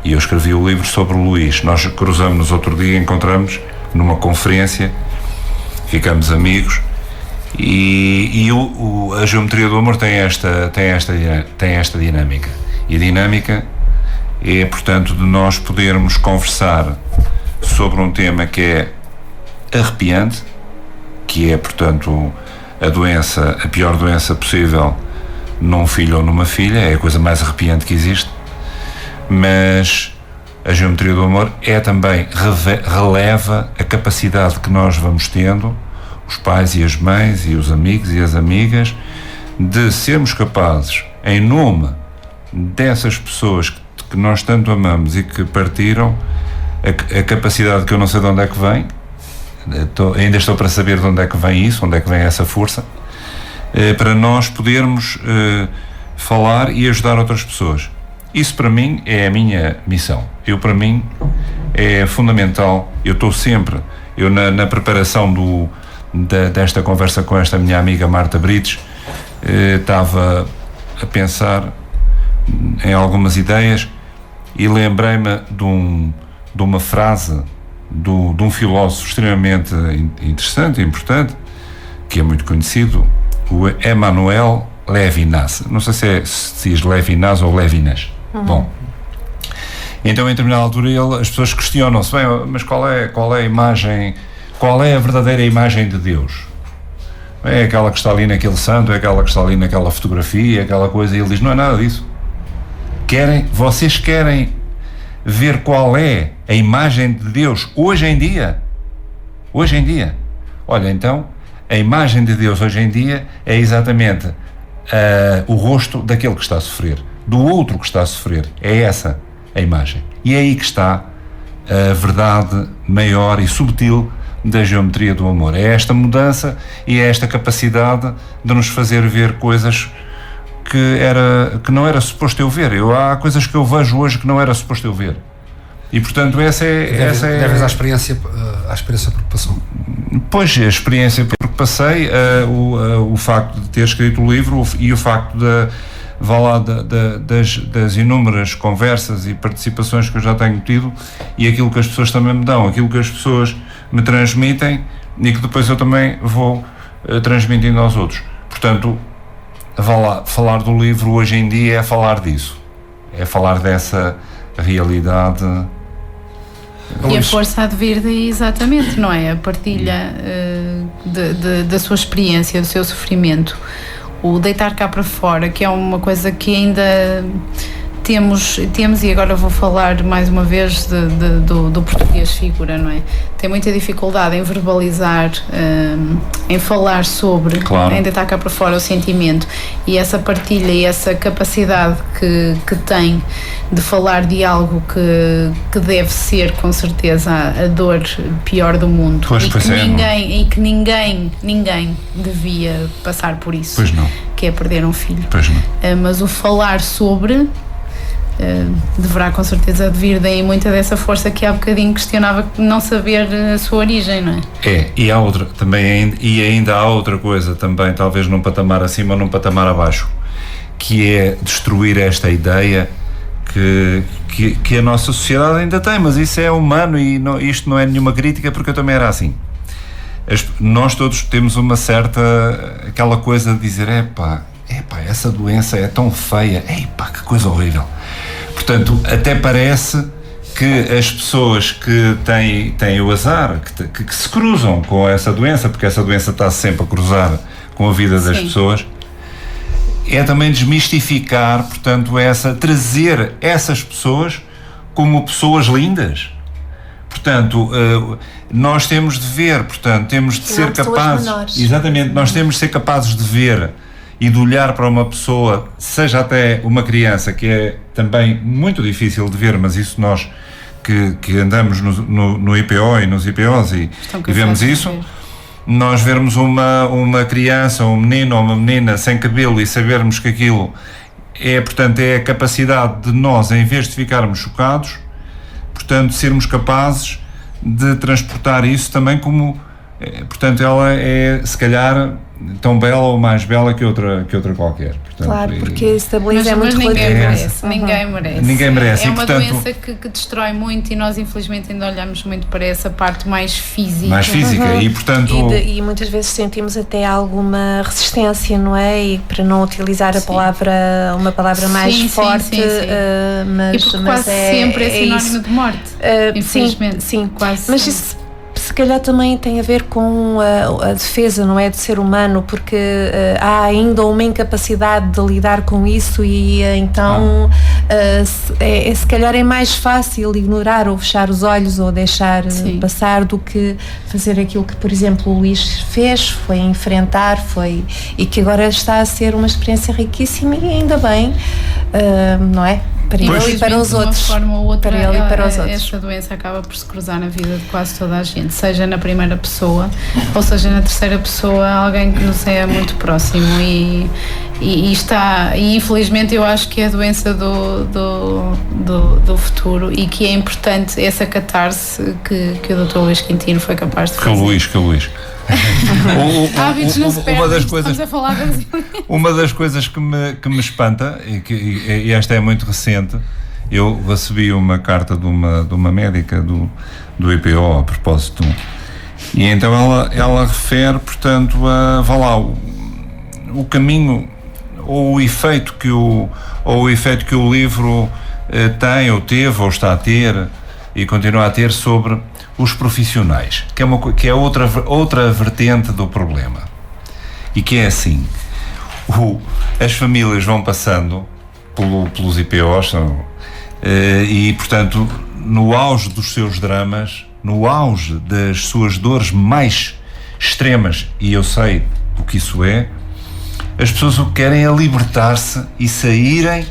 E eu escrevi o livro sobre o Luís. Nós cruzamos-nos outro dia, encontramos numa conferência, ficamos amigos, e a Geometria do Amor tem esta dinâmica. E a dinâmica é, portanto, de nós podermos conversar sobre um tema que é arrepiante, que é, portanto, a pior doença possível num filho ou numa filha, é a coisa mais arrepiante que existe. Mas a Geometria do Amor também releva a capacidade que nós vamos tendo, os pais e as mães e os amigos e as amigas, de sermos capazes, em nome dessas pessoas que nós tanto amamos e que partiram, a capacidade que eu não sei de onde é que vem, ainda estou para saber de onde é que vem isso, onde é que vem essa força, para nós podermos falar e ajudar outras pessoas. Isso para mim é a minha missão. Para mim é fundamental. Eu estou sempre, na preparação desta conversa com esta minha amiga Marta Brites, estava a pensar em algumas ideias e lembrei-me de uma frase de um filósofo extremamente interessante e importante, que é muito conhecido, o Emmanuel Levinas. Não sei se diz Levinas ou Levinas. Bom, então em determinada altura as pessoas questionam-se, bem, mas qual é a imagem, qual é a verdadeira imagem de Deus? É aquela que está ali naquele santo, é aquela que está ali naquela fotografia, aquela coisa, e ele diz, não é nada disso. Vocês querem ver qual é a imagem de Deus hoje em dia? Hoje em dia. Olha, então, a imagem de Deus hoje em dia é exatamente o rosto daquele que está a sofrer, do outro que está a sofrer. É essa a imagem. E é aí que está a verdade maior e subtil da Geometria do Amor. É esta mudança e é esta capacidade de nos fazer ver coisas que não era suposto eu ver. Há coisas que eu vejo hoje que não era suposto eu ver. E, portanto, Deves à experiência porque passou. Pois, a experiência porque passei, o facto de ter escrito o livro e o facto das inúmeras conversas e participações que eu já tenho tido, e aquilo que as pessoas também me dão, aquilo que as pessoas me transmitem e que depois eu também vou transmitindo aos outros. Portanto, falar do livro hoje em dia é falar disso, é falar dessa realidade. E a força há de vir daí, exatamente, não é? A partilha da sua experiência, do seu sofrimento, o deitar cá para fora, que é uma coisa que ainda temos, e agora vou falar mais uma vez do português figura, não é? Tem muita dificuldade em verbalizar, em falar sobre, claro, em deitar cá para fora o sentimento, e essa partilha e essa capacidade que tem de falar de algo que deve ser, com certeza, a dor pior do mundo, pois, e que ninguém devia passar por isso, pois não, que é perder um filho. Pois não. Mas o falar sobre deverá com certeza vir daí muita dessa força que há bocadinho questionava, não saber a sua origem, não é? E há outra, também, e ainda há outra coisa também, talvez num patamar acima ou num patamar abaixo, que é destruir esta ideia que a nossa sociedade ainda tem, mas isso é humano e isto não é nenhuma crítica, porque eu também era assim. Nós todos temos uma certa, aquela coisa de dizer, epá, essa doença é tão feia, epá, que coisa horrível. Portanto, até parece que as pessoas que têm o azar, que se cruzam com essa doença, porque essa doença está sempre a cruzar com a vida das pessoas, é também desmistificar, portanto, trazer essas pessoas como pessoas lindas. Portanto, nós temos de ver, portanto, temos de ser capazes, exatamente, nós temos de ser capazes de ver e de olhar para uma pessoa, seja até uma criança, que é também muito difícil de ver, mas isso nós que andamos no IPO e nos IPOs e vemos isso, nós vermos uma criança, um menino ou uma menina sem cabelo e sabermos que aquilo portanto, é a capacidade de nós, em vez de ficarmos chocados, portanto, sermos capazes de transportar isso também como, portanto, ela é, se calhar, tão bela ou mais bela que outra qualquer. Portanto, claro, porque estabiliza é muito ninguém relativo. merece, ninguém merece. Ninguém merece. É e, uma portanto, doença que destrói muito e nós, infelizmente, ainda olhamos muito para essa parte mais física. E, portanto... E muitas vezes sentimos até alguma resistência, não é? E para não utilizar uma palavra mais forte, mas, e porque quase sempre é sinónimo de morte, infelizmente. Sim. Quase mas sempre. Isso se calhar também tem a ver com a defesa, não é, do ser humano, porque há ainda uma incapacidade de lidar com isso e então se calhar é mais fácil ignorar ou fechar os olhos ou deixar passar do que fazer aquilo que, por exemplo, o Luís fez, foi enfrentar, e que agora está a ser uma experiência riquíssima e ainda bem, não é? Para ele e para os outros. De uma forma ou outra, para ele e para os outros. Esta doença acaba por se cruzar na vida de quase toda a gente, seja na primeira pessoa ou seja na terceira pessoa, alguém que nos é muito próximo e infelizmente eu acho que é a doença do futuro e que é importante essa catarse que o Dr. Luís Quintino foi capaz de fazer. Que Luís. Hábitos não se perdem, uma das coisas, estamos a falar das... Uma das coisas que me espanta, e esta é muito recente, eu recebi uma carta de uma médica do IPO a propósito, e então ela refere, portanto, vá lá, o caminho ou o efeito que o livro tem ou teve ou está a ter e continua a ter sobre os profissionais, que é outra vertente do problema, e que é assim, as famílias vão passando pelos IPOs e, portanto, no auge dos seus dramas, no auge das suas dores mais extremas, e eu sei o que isso é, as pessoas o que querem é libertar-se e saírem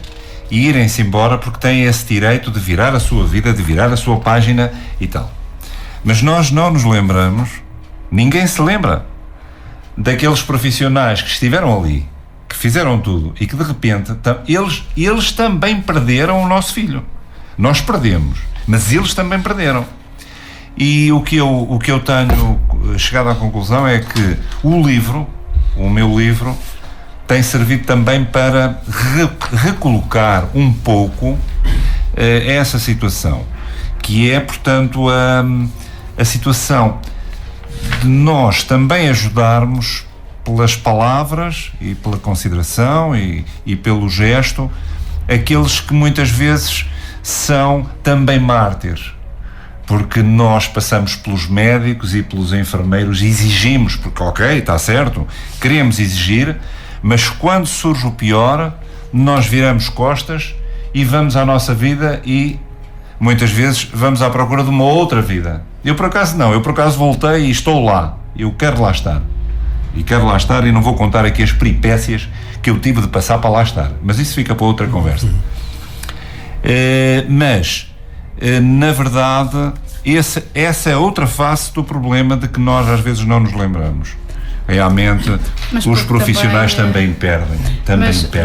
e irem-se embora, porque têm esse direito de virar a sua vida, de virar a sua página e tal. Mas nós não nos lembramos, ninguém se lembra daqueles profissionais que estiveram ali, que fizeram tudo e que de repente eles também perderam o nosso filho. Nós perdemos, mas eles também perderam. E o que eu tenho chegado à conclusão é que o meu livro, tem servido também para recolocar um pouco essa situação, que é, portanto, a situação de nós também ajudarmos pelas palavras e pela consideração e pelo gesto aqueles que muitas vezes são também mártires, porque nós passamos pelos médicos e pelos enfermeiros e exigimos, porque ok, está certo, queremos exigir, mas quando surge o pior, nós viramos costas e vamos à nossa vida e muitas vezes vamos à procura de uma outra vida. Eu por acaso voltei e estou lá, eu quero lá estar e não vou contar aqui as peripécias que eu tive de passar para lá estar, mas isso fica para outra conversa. Na verdade, essa é outra face do problema de que nós às vezes não nos lembramos. realmente Mas os porque profissionais também, perdem.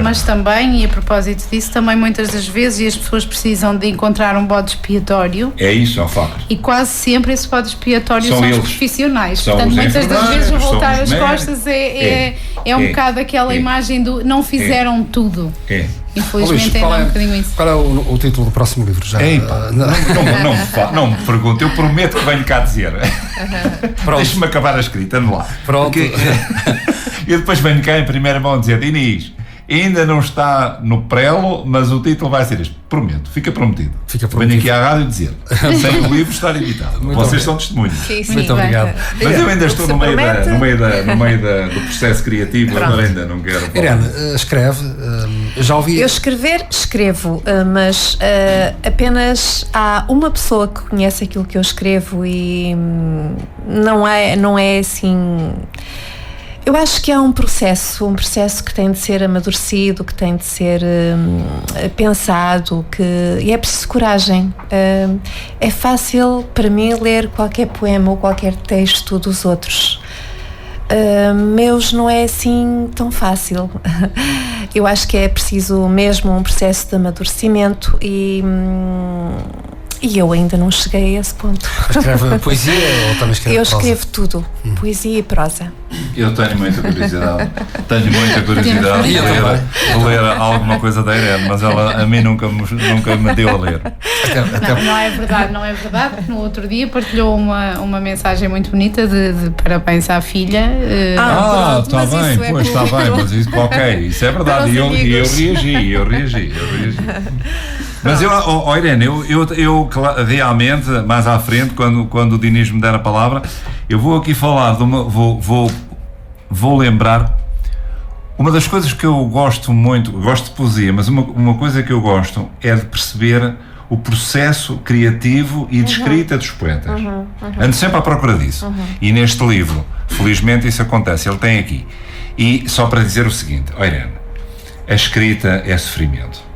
Mas também, e a propósito disso, também muitas das vezes as pessoas precisam de encontrar um bode expiatório. É isso, é um facto. E quase sempre esse bode expiatório São são os eles. profissionais. São Portanto, os muitas das enfermeiros, vezes o voltar são as os costas é um bocado aquela imagem do não fizeram tudo. Infelizmente Luís, um bocadinho isso. qual é o título do próximo livro? Já, Não me pergunte, eu prometo que venho cá dizer. Deixa-me acabar a escrita, ando lá. Pronto. E depois venho cá em primeira mão dizer: Inês, ainda não está no prelo, mas o título vai ser este. Prometo, fica prometido. Venho aqui à rádio dizer, sem o livro estar editado. Vocês são testemunhos. Muito obrigado. Mas eu ainda estou no meio do processo criativo, agora ainda não quero falar. Irene, escreve, já ouvi... Eu escrevo, mas apenas há uma pessoa que conhece aquilo que eu escrevo e não é assim... Eu acho que é um processo que tem de ser amadurecido, que tem de ser pensado, e é preciso coragem. É fácil para mim ler qualquer poema ou qualquer texto dos outros. Meus não é assim tão fácil. Eu acho que é preciso mesmo um processo de amadurecimento e eu ainda não cheguei a esse ponto. Escreve poesia ou também escreve Eu prosa? escrevo tudo, poesia e prosa. Eu tenho muita curiosidade. De ler alguma coisa da Irene, mas ela a mim nunca me deu a ler. Não é verdade, porque no outro dia partilhou uma mensagem muito bonita de parabéns à filha. Está bem, pois está bem, mas isso, ok, isso é verdade. E eu reagi. Mas Irene, eu realmente, mais à frente, quando o Dinis me der a palavra, eu vou aqui falar de vou lembrar uma das coisas que eu gosto muito, gosto de poesia, mas uma coisa que eu gosto é de perceber o processo criativo e de escrita dos poetas. Ando sempre à procura disso. E neste livro, felizmente isso acontece, ele tem aqui. E só para dizer o seguinte, Irene, a escrita é sofrimento.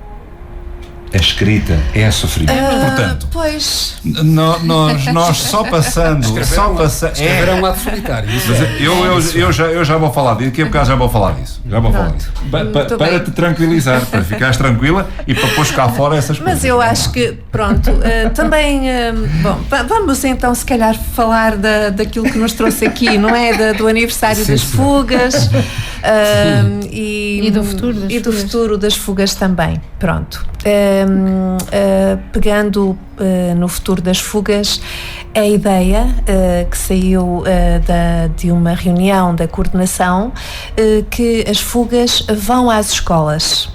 A escrita é sofrimento. Portanto, Pois. nós só passando. Escrever é um ato solitário. Eu já vou falar disso. Daqui a bocado já vou falar disso. Para te tranquilizar, para ficares tranquila e para pôr cá fora essas coisas. Mas eu acho que, pronto, também, vamos então se calhar falar daquilo que nos trouxe aqui, não é? Do aniversário das fugas e do futuro das fugas também. Pronto. Pegando no futuro das fugas, a ideia que saiu de uma reunião da coordenação, que as fugas vão às escolas.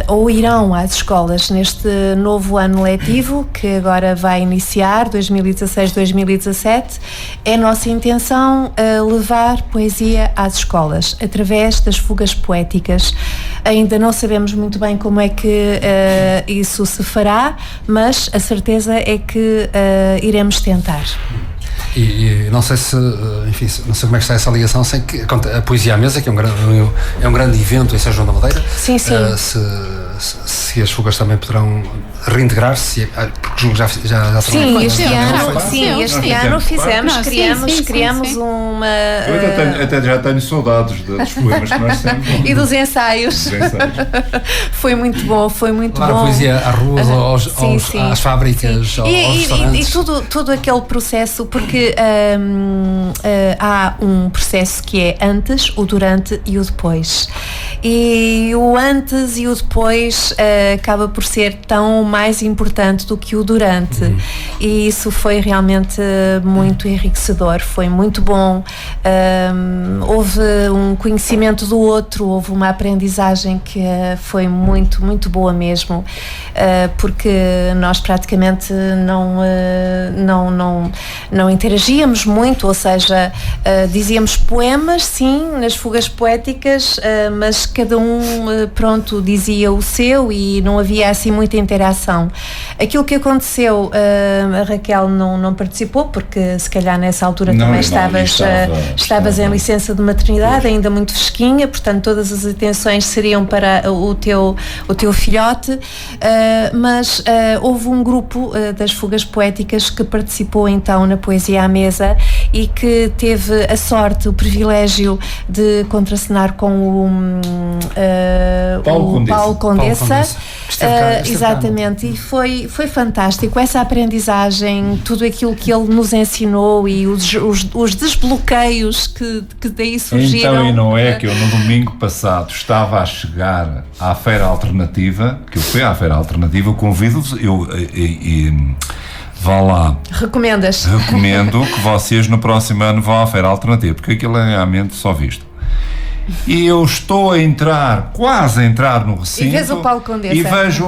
Ou irão às escolas neste novo ano letivo que agora vai iniciar, 2016-2017. É nossa intenção levar poesia às escolas através das fugas poéticas. Ainda não sabemos muito bem como é que isso se fará, mas a certeza é que iremos tentar. E não sei enfim, não sei como é que está essa ligação, sem que a Poesia à Mesa, que é um grande evento em São João da Madeira. Sim. Se as fugas também poderão reintegrar-se, porque julgo já Sim, este ano fizemos, criamos uma... Eu até já tenho saudades dos poemas que nós temos. E dos ensaios. Foi muito bom, bom. A poesia às ruas, às fábricas, aos restaurantes. E todo aquele processo, porque há um processo que é antes, o durante e o depois. E o antes e o depois acaba por ser tão mais importante do que o durante. E isso foi realmente muito enriquecedor, foi muito bom. Houve um conhecimento do outro, houve uma aprendizagem que foi muito, muito boa mesmo, porque nós praticamente não interagíamos muito, ou seja, dizíamos poemas, sim, nas fugas poéticas, mas cada um, dizia o seu e não havia assim muita interação. Aquilo que aconteceu, a Raquel não participou, porque se calhar nessa altura também estavas em licença de maternidade, ainda muito fresquinha, portanto todas as atenções seriam para o teu filhote, mas houve um grupo das Fugas Poéticas que participou então na Poesia à Mesa e que teve a sorte, o privilégio de contracenar com o Paulo Condessa. Exatamente, e foi fantástico essa aprendizagem, tudo aquilo que ele nos ensinou e os desbloqueios que daí surgiram. Então, e não é que eu no domingo passado estava a chegar à Feira Alternativa, que eu fui à Feira Alternativa, convido-vos, vá lá. Recomendas? Recomendo que vocês no próximo ano vão à Feira Alternativa, porque aquilo é realmente só visto. E eu estou quase a entrar no recinto, e vês o Paulo Condessa e vejo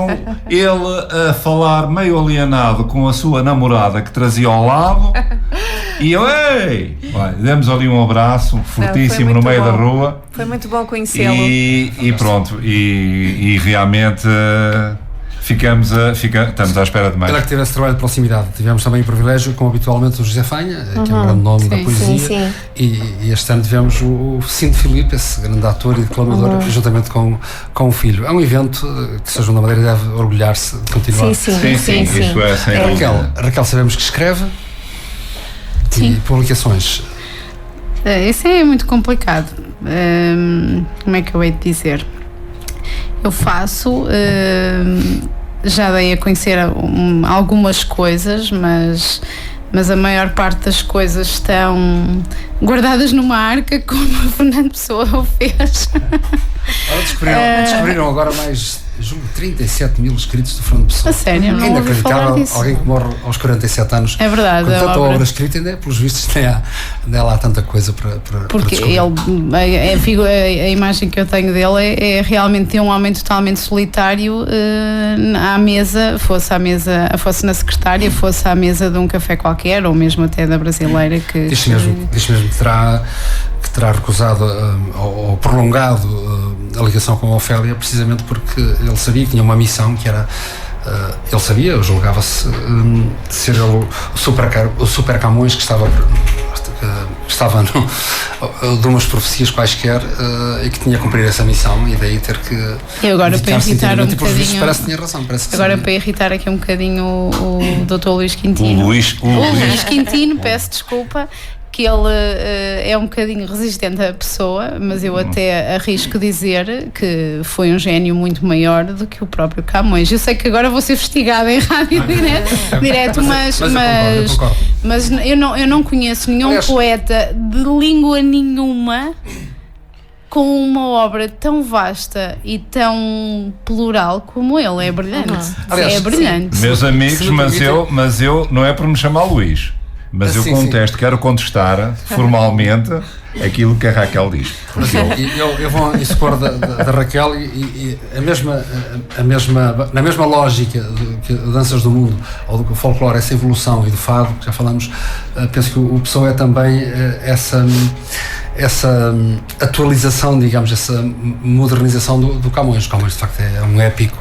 ele a falar meio alienado com a sua namorada que trazia ao lado, e eu, demos ali um abraço fortíssimo no meio da rua. Foi muito bom conhecê-lo. E pronto, e realmente estamos à espera de mais. Era que teve esse trabalho de proximidade. Tivemos também o privilégio, como habitualmente, o José Fanha, que é um grande nome da poesia, sim. E este ano tivemos o Cinto Filipe, esse grande ator e declamador, juntamente com o filho. É um evento que São João da Madeira deve orgulhar-se de continuar. Sim, isto é sem dúvida. Raquel, sabemos que escreve e publicações. Isso é muito complicado. Como é que eu hei de dizer? Eu faço, já dei a conhecer algumas coisas, mas a maior parte das coisas estão guardadas numa arca, como a Fernando Pessoa o fez. Descobriram agora mais, julgo, 37 mil escritos de Fernando Pessoa. A sério, não ouvi falar disso. Alguém que morre aos 47 anos. É verdade. Com tanta obra escrita, ainda, pelos vistos, ainda há lá tanta coisa para porque ele, a imagem que eu tenho dele é realmente de um homem totalmente solitário à mesa, fosse na secretária, fosse à mesa de um café qualquer, ou mesmo até da Brasileira. Diz mesmo que terá recusado ou prolongado a ligação com a Ofélia, precisamente porque ele sabia que tinha uma missão que era. Ele sabia, julgava-se ser ele o Super Camões que estava de umas profecias quaisquer e que tinha que cumprir essa missão, e daí ter que. E agora para irritar um bocadinho. Parece que tinha razão. Agora para irritar aqui um bocadinho o Dr. Luís Quintino. O Luís Quintino, peço desculpa. Que ele é um bocadinho resistente à pessoa, mas eu até arrisco dizer que foi um gênio muito maior do que o próprio Camões. Eu sei que agora vou ser investigada em rádio direto, mas eu não conheço nenhum poeta de língua nenhuma com uma obra tão vasta e tão plural como ele. É brilhante. Aliás, é brilhante. Meus amigos, mas eu não é por me chamar Luís. Mas eu quero contestar formalmente aquilo que a Raquel diz. Eu vou expor da Raquel e na mesma lógica que Danças do Mundo ou do folclore, essa evolução, e do fado, que já falamos, penso que o Pessoa é também essa atualização, digamos, essa modernização do Camões. O Camões, de facto, é um épico,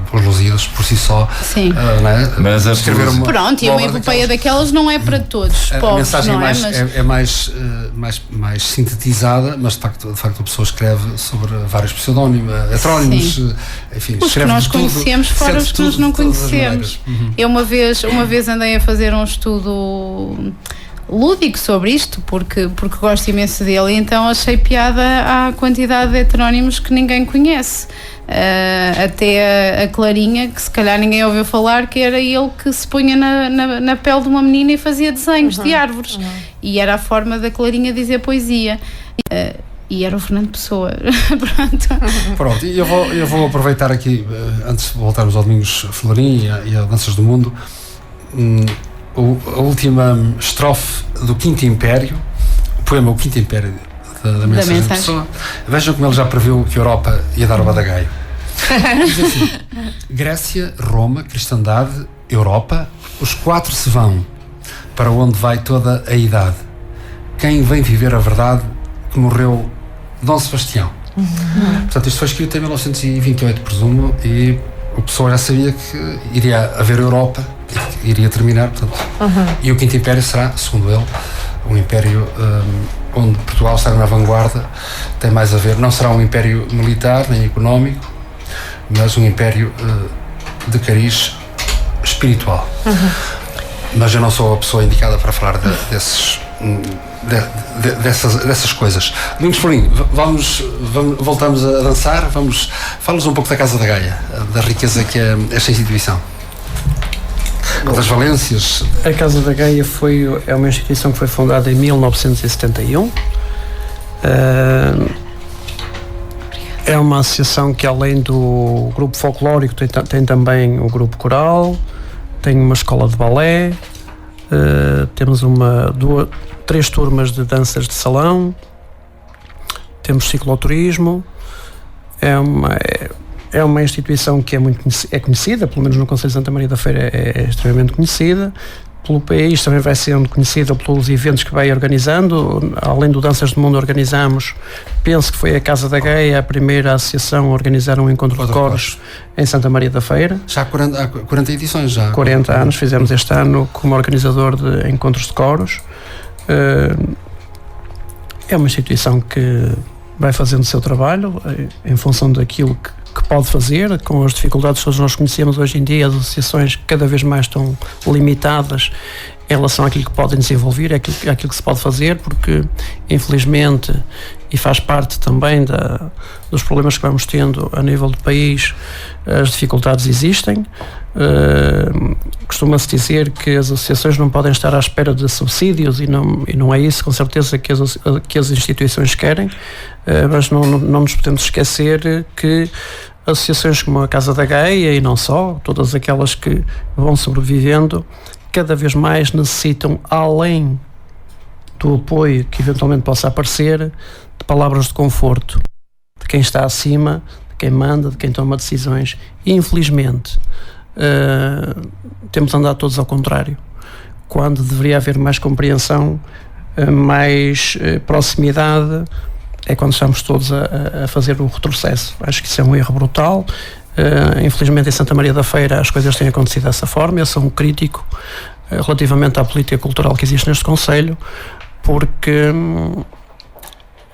pelos Lusíadas, por si só. Sim. Mas escrever pronto, e uma epopeia daquelas não é para todos. A mensagem é mais sintetizada, mas de facto a pessoa escreve sobre vários pseudónimos, heterónimos, enfim, os que nós conhecemos, fora os que nós não conhecemos. Eu uma vez andei a fazer um estudo lúdico sobre isto, porque gosto imenso dele, e então achei piada à quantidade de heterónimos que ninguém conhece. Até a Clarinha, que se calhar ninguém ouviu falar, que era ele que se punha na pele de uma menina e fazia desenhos de árvores, e era a forma da Clarinha dizer poesia, e era o Fernando Pessoa. Pronto, e eu vou aproveitar aqui, antes de voltarmos ao Domingos Florim e a Danças do Mundo, a última estrofe do Quinto Império, o poema O Quinto Império da Mensagem de Pessoa. Vejam como ele já previu que a Europa ia dar o badagaio. Diz assim: Grécia, Roma, Cristandade, Europa, os quatro se vão para onde vai toda a idade. Quem vem viver a verdade que morreu Dom Sebastião. Portanto, isto foi escrito em 1928, presumo, e o Pessoa já sabia que iria haver Europa e iria terminar, portanto. E o Quinto Império será, segundo ele, um império onde Portugal estará na vanguarda, tem mais a ver, não será um império militar nem económico, mas um império de cariz espiritual. Mas eu não sou a pessoa indicada para falar dessas coisas. Domingos Florinho, voltamos a dançar, fala-nos um pouco da Casa da Gaia, da riqueza que é esta instituição. Das valências. A Casa da Gaia é uma instituição que foi fundada em 1971. É uma associação que, além do grupo folclórico, tem também o grupo coral, tem uma escola de balé, temos 3 turmas de danças de salão, temos cicloturismo. É uma instituição que é conhecida, pelo menos no Concelho de Santa Maria da Feira é extremamente conhecida. Pelo país também vai sendo conhecida pelos eventos que vai organizando. Além do Danças do Mundo, organizamos, penso que foi a Casa da Gaia a primeira associação a organizar um encontro de coros em Santa Maria da Feira. Já há 40 edições já. 40 anos, fizemos este ano como organizador de encontros de coros. É uma instituição que vai fazendo o seu trabalho em função daquilo que pode fazer, com as dificuldades que todos nós conhecemos hoje em dia. As associações cada vez mais estão limitadas em relação àquilo que podem desenvolver, àquilo que se pode fazer, porque infelizmente, e faz parte também dos problemas que vamos tendo a nível do país, as dificuldades existem. Costuma-se dizer que as associações não podem estar à espera de subsídios e não é isso com certeza que as instituições querem, mas não nos podemos esquecer que associações como a Casa da Gaia, e não só, todas aquelas que vão sobrevivendo, cada vez mais necessitam, além do apoio que eventualmente possa aparecer, de palavras de conforto de quem está acima, de quem manda, de quem toma decisões. E infelizmente temos andado todos ao contrário, quando deveria haver mais compreensão, mais proximidade, é quando estamos todos a fazer o retrocesso. Acho que isso é um erro brutal. Infelizmente em Santa Maria da Feira as coisas têm acontecido dessa forma. Eu sou um crítico relativamente à política cultural que existe neste concelho, porque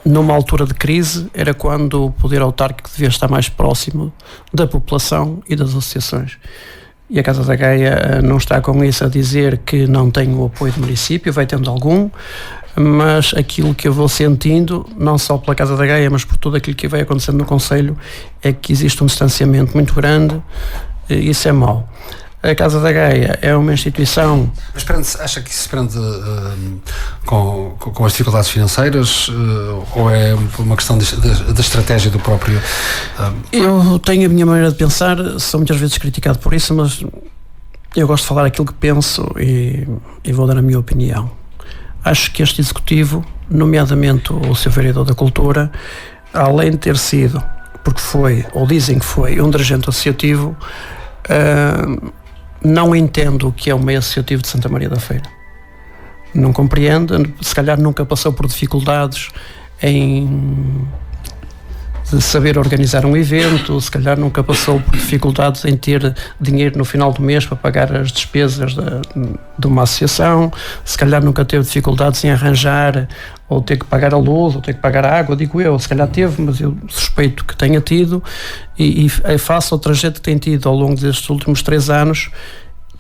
numa altura de crise era quando o poder autárquico devia estar mais próximo da população e das associações. E a Casa da Gaia não está com isso a dizer que não tem o apoio do município, vai tendo algum, mas aquilo que eu vou sentindo, não só pela Casa da Gaia, mas por tudo aquilo que vai acontecendo no concelho, é que existe um distanciamento muito grande, e isso é mau. A Casa da Gaia é uma instituição... Mas acha que isso se prende com as dificuldades financeiras, ou é uma questão da estratégia do próprio... Eu tenho a minha maneira de pensar, sou muitas vezes criticado por isso, mas eu gosto de falar aquilo que penso e vou dar a minha opinião. Acho que este executivo, nomeadamente o seu vereador da Cultura, além de ter sido, porque foi, ou dizem que foi, um dirigente associativo, não entendo o que é o meio associativo de Santa Maria da Feira. Não compreende, se calhar nunca passou por dificuldades de saber organizar um evento, se calhar nunca passou por dificuldades em ter dinheiro no final do mês para pagar as despesas de uma associação, se calhar nunca teve dificuldades em arranjar ou ter que pagar a luz, ou ter que pagar a água, digo eu, se calhar teve, mas eu suspeito que tenha tido, e face ao trajeto que tem tido ao longo destes últimos 3 anos,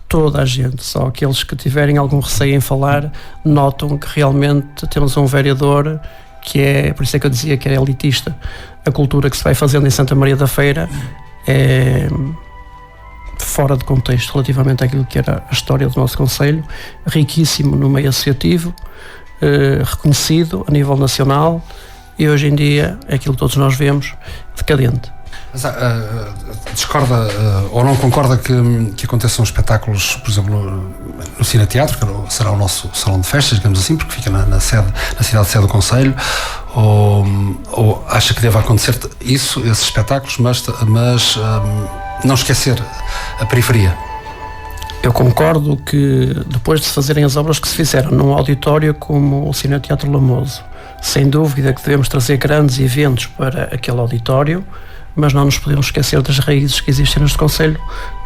toda a gente, só aqueles que tiverem algum receio em falar, notam que realmente temos um vereador que é, por isso é que eu dizia que é elitista. A cultura que se vai fazendo em Santa Maria da Feira é fora de contexto relativamente àquilo que era a história do nosso concelho, riquíssimo no meio associativo, reconhecido a nível nacional, e hoje em dia é aquilo que todos nós vemos, decadente. Mas discorda ou não concorda que aconteçam espetáculos, por exemplo, no Cine Teatro, que será o nosso salão de festas, digamos assim, porque fica na cidade sede do concelho, ou acha que deve acontecer esses espetáculos, mas não esquecer a periferia? Eu concordo que depois de se fazerem as obras que se fizeram num auditório como o Cine Teatro Lamoso, sem dúvida que devemos trazer grandes eventos para aquele auditório, mas não nos podemos esquecer das raízes que existem neste Conselho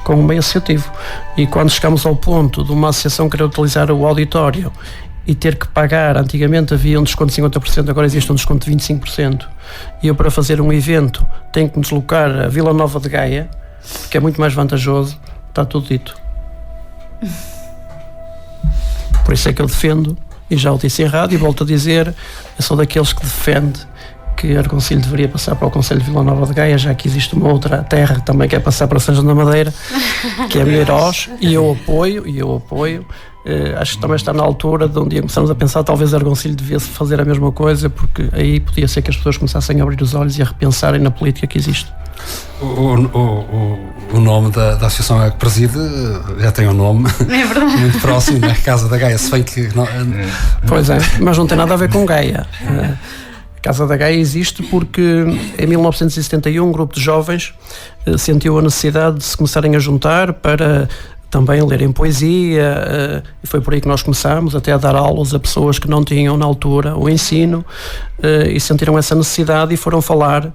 com o meio associativo. E quando chegamos ao ponto de uma associação querer utilizar o auditório e ter que pagar, antigamente havia um desconto de 50%, agora existe um desconto de 25%, e eu, para fazer um evento, tenho que me deslocar a Vila Nova de Gaia, que é muito mais vantajoso, está tudo dito. Por isso é que eu defendo, e já o disse em rádio e volto a dizer, eu sou daqueles que defende que Argoncilho deveria passar para o Concelho de Vila Nova de Gaia, já que existe uma outra terra que também quer passar para São João da Madeira, que é Meiros, e eu apoio. Acho que também está na altura de um dia começarmos a pensar, talvez Argoncilho devia fazer a mesma coisa, porque aí podia ser que as pessoas começassem a abrir os olhos e a repensarem na política que existe. O nome da associação que preside já tem um nome muito próximo, né? Casa da Gaia, se bem que não, pois é, mas não tem nada a ver com Gaia. A Casa da Gaia existe porque em 1971 um grupo de jovens sentiu a necessidade de se começarem a juntar para também lerem poesia, e foi por aí que nós começámos, até a dar aulas a pessoas que não tinham na altura o ensino, e sentiram essa necessidade e foram falar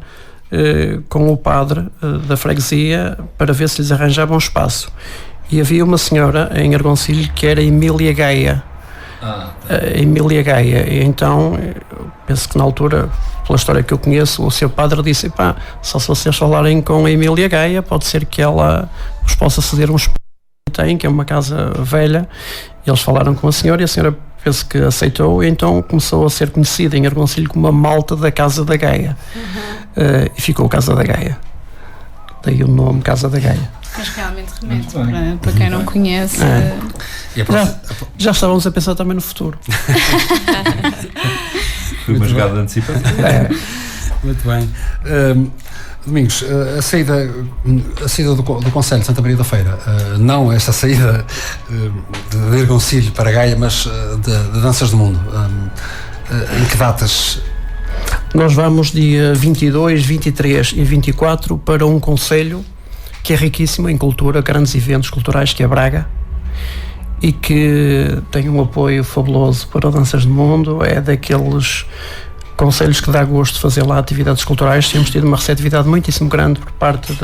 com o padre da freguesia para ver se lhes arranjavam um espaço. E havia uma senhora em Argoncilho que era Emília Gaia. Emília Gaia. E então, penso que na altura, pela história que eu conheço, o seu padre disse: pá, só se vocês falarem com a Emília Gaia, pode ser que ela vos possa ceder um espaço que tem, que é uma casa velha. E eles falaram com a senhora e a senhora, penso que aceitou, e então começou a ser conhecida em Argoncilho como a malta da Casa da Gaia. E ficou Casa da Gaia. Daí o nome Casa da Gaia. Mas realmente remete para quem não conhece. Já estávamos a pensar também no futuro. Foi uma jogada de antecipação. Muito bem. Domingos, a saída do Concelho de Santa Maria da Feira, não esta saída de Argoncilho para Gaia, mas de Danças do Mundo, em que datas? Nós vamos dia 22, 23 e 24 para um concelho que é riquíssimo em cultura, grandes eventos culturais, que é Braga, e que tem um apoio fabuloso para Danças do Mundo. É daqueles concelhos que dá gosto de fazer lá atividades culturais. Temos tido uma receptividade muitíssimo grande por parte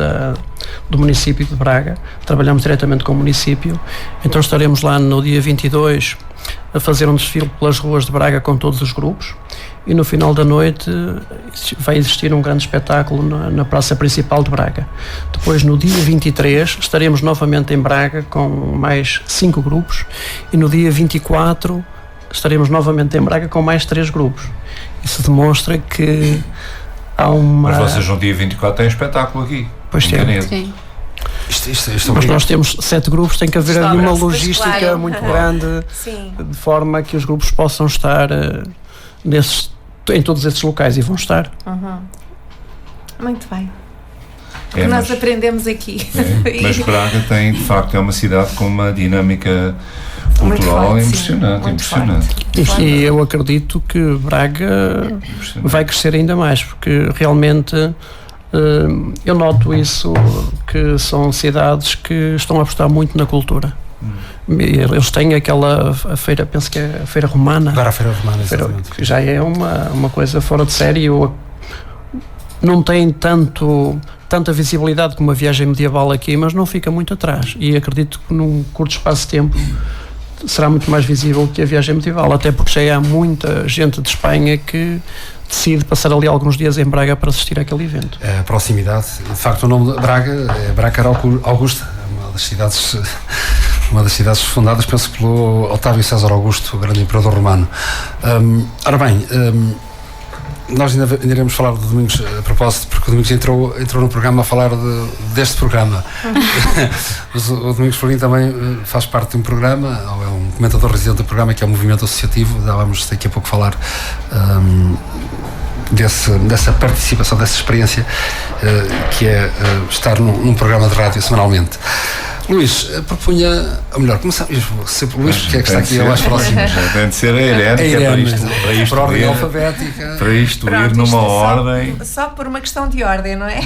do município de Braga. Trabalhamos diretamente com o município, então estaremos lá no dia 22 a fazer um desfile pelas ruas de Braga com todos os grupos, e no final da noite vai existir um grande espetáculo na praça principal de Braga. Depois, no dia 23, estaremos novamente em Braga com mais 5 grupos, e no dia 24 estaremos novamente em Braga com mais 3 grupos. Isso demonstra que há uma... Mas vocês no dia 24 têm espetáculo aqui. Pois temos. Sim. Mas nós temos 7 grupos, tem que haver ali uma logística muito grande, de forma que os grupos possam estar em todos esses locais, e vão estar. Muito bem. Nós aprendemos aqui. Mas Braga tem, de facto, é uma cidade com uma dinâmica cultural forte, impressionante. E eu acredito que Braga vai crescer ainda mais, porque realmente eu noto isso, que são cidades que estão a apostar muito na cultura. Eles têm a feira, penso que é a Feira Romana. Agora a Feira Romana, exatamente. Que já é uma coisa fora de série. Não tem tanta visibilidade como a viagem medieval aqui, mas não fica muito atrás. E acredito que num curto espaço de tempo será muito mais visível que a viagem medieval, até porque já há muita gente de Espanha que decide passar ali alguns dias em Braga para assistir àquele evento. A proximidade, de facto, o nome de Braga é Braga Augusta, uma das cidades fundadas, penso, pelo Otávio César Augusto, o grande imperador romano. Ora bem, nós ainda iremos falar do Domingos a propósito, porque o Domingos entrou no programa a falar deste programa. Mas o Domingos Florim também faz parte de um programa, ou é um comentador residente do programa, que é o Movimento Associativo. Vamos daqui a pouco falar dessa participação, dessa experiência que é estar num programa de rádio semanalmente. Luís, propunha, ou melhor, começamos sempre Luís, porque é que está aqui mais próximo. Tem de ser a Irene, que é para isto por ordem alfabética. Para isto ir numa ordem. Só por uma questão de ordem, não é?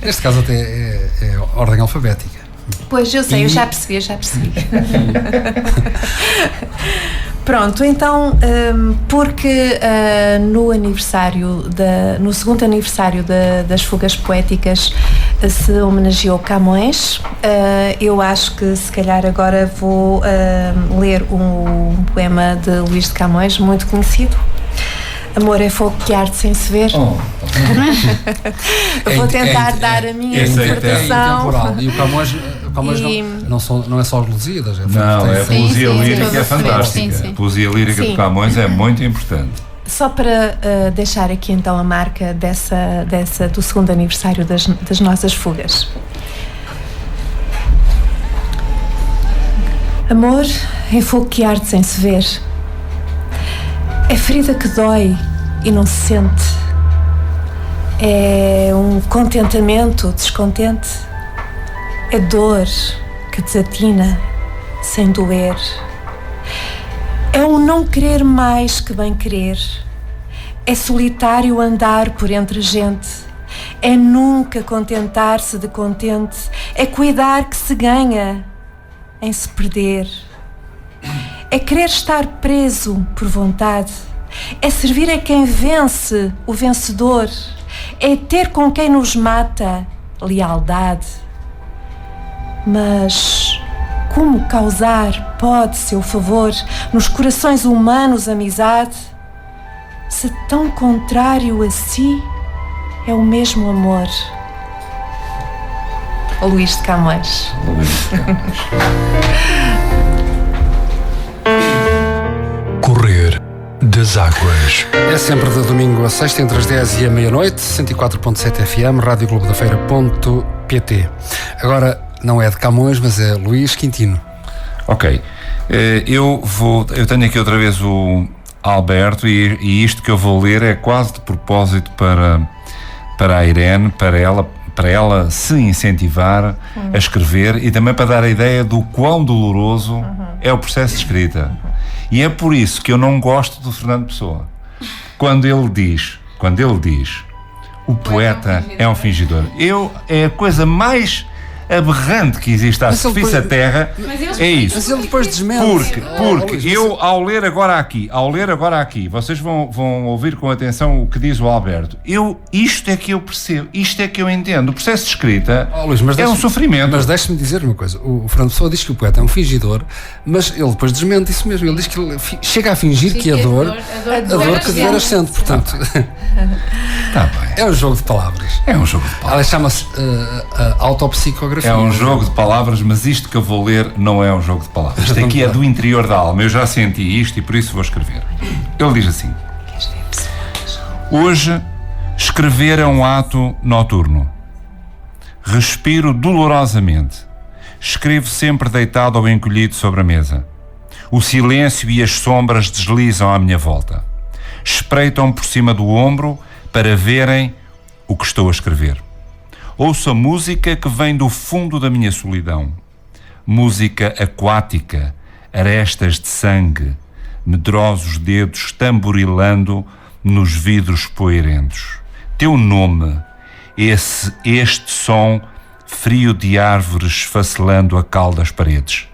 Neste caso até é ordem alfabética. Pois, eu sei, eu já percebi. Pronto, então, porque no segundo aniversário das Fugas Poéticas se homenageou Camões, eu acho que se calhar agora vou ler um poema de Luís de Camões, muito conhecido. Amor é fogo que arde sem se ver. Eu vou tentar dar a minha interpretação. E o Camões não é só os Lusíadas. Não, a poesia lírica é fantástica. Sim. A poesia lírica de Camões é muito importante. Só para deixar aqui então a marca do segundo aniversário das nossas fugas. Amor é fogo que arde sem se ver. É ferida que dói e não se sente. É um contentamento descontente. É dor que desatina sem doer. É um não querer mais que bem querer. É solitário andar por entre gente. É nunca contentar-se de contente. É cuidar que se ganha em se perder. É querer estar preso por vontade. É servir a quem vence, o vencedor. É ter com quem nos mata lealdade. Mas como causar pode seu favor nos corações humanos amizade, se tão contrário a si é o mesmo amor? O Luís de Camões. Correr das águas. É sempre de domingo a sexta, entre as 10 e a meia-noite, 104.7 FM, radioglobodaFeira.pt. Agora, não é de Camões, mas é Luís Quintino. Ok. Eu tenho aqui outra vez o Alberto e isto que eu vou ler é quase de propósito para a Irene, para ela se incentivar a escrever e também para dar a ideia do quão doloroso é o processo de escrita. E é por isso que eu não gosto do Fernando Pessoa. Quando ele diz o poeta é um fingidor. É a coisa mais aberrante que existe à superfície da Terra, é isso. Mas ele depois desmente. Porque eu, ao ler agora aqui, vocês vão ouvir com atenção o que diz o Alberto. Isto é que eu percebo, isto é que eu entendo. O processo de escrita Luís, é um sofrimento. Mas deixe-me dizer uma coisa. O Fernando Pessoa diz que o poeta é um fingidor, mas ele depois desmente isso mesmo. Ele diz que ele chega a fingir que a dor que de veras sente. Portanto, Tá bem. é um jogo de palavras. Ela chama-se autopsicografia. É um jogo de palavras, mas isto que eu vou ler não é um jogo de palavras. Isto aqui é do interior da alma. Eu já senti isto e por isso vou escrever. Ele diz assim: hoje, escrever é um ato noturno. Respiro dolorosamente. Escrevo sempre deitado ou encolhido sobre a mesa. O silêncio e as sombras deslizam à minha volta. Espreitam por cima do ombro para verem o que estou a escrever. Ouço a música que vem do fundo da minha solidão. Música aquática, arestas de sangue, medrosos dedos tamborilando nos vidros poeirentos. Teu nome, este som frio de árvores esfacelando a cal das paredes.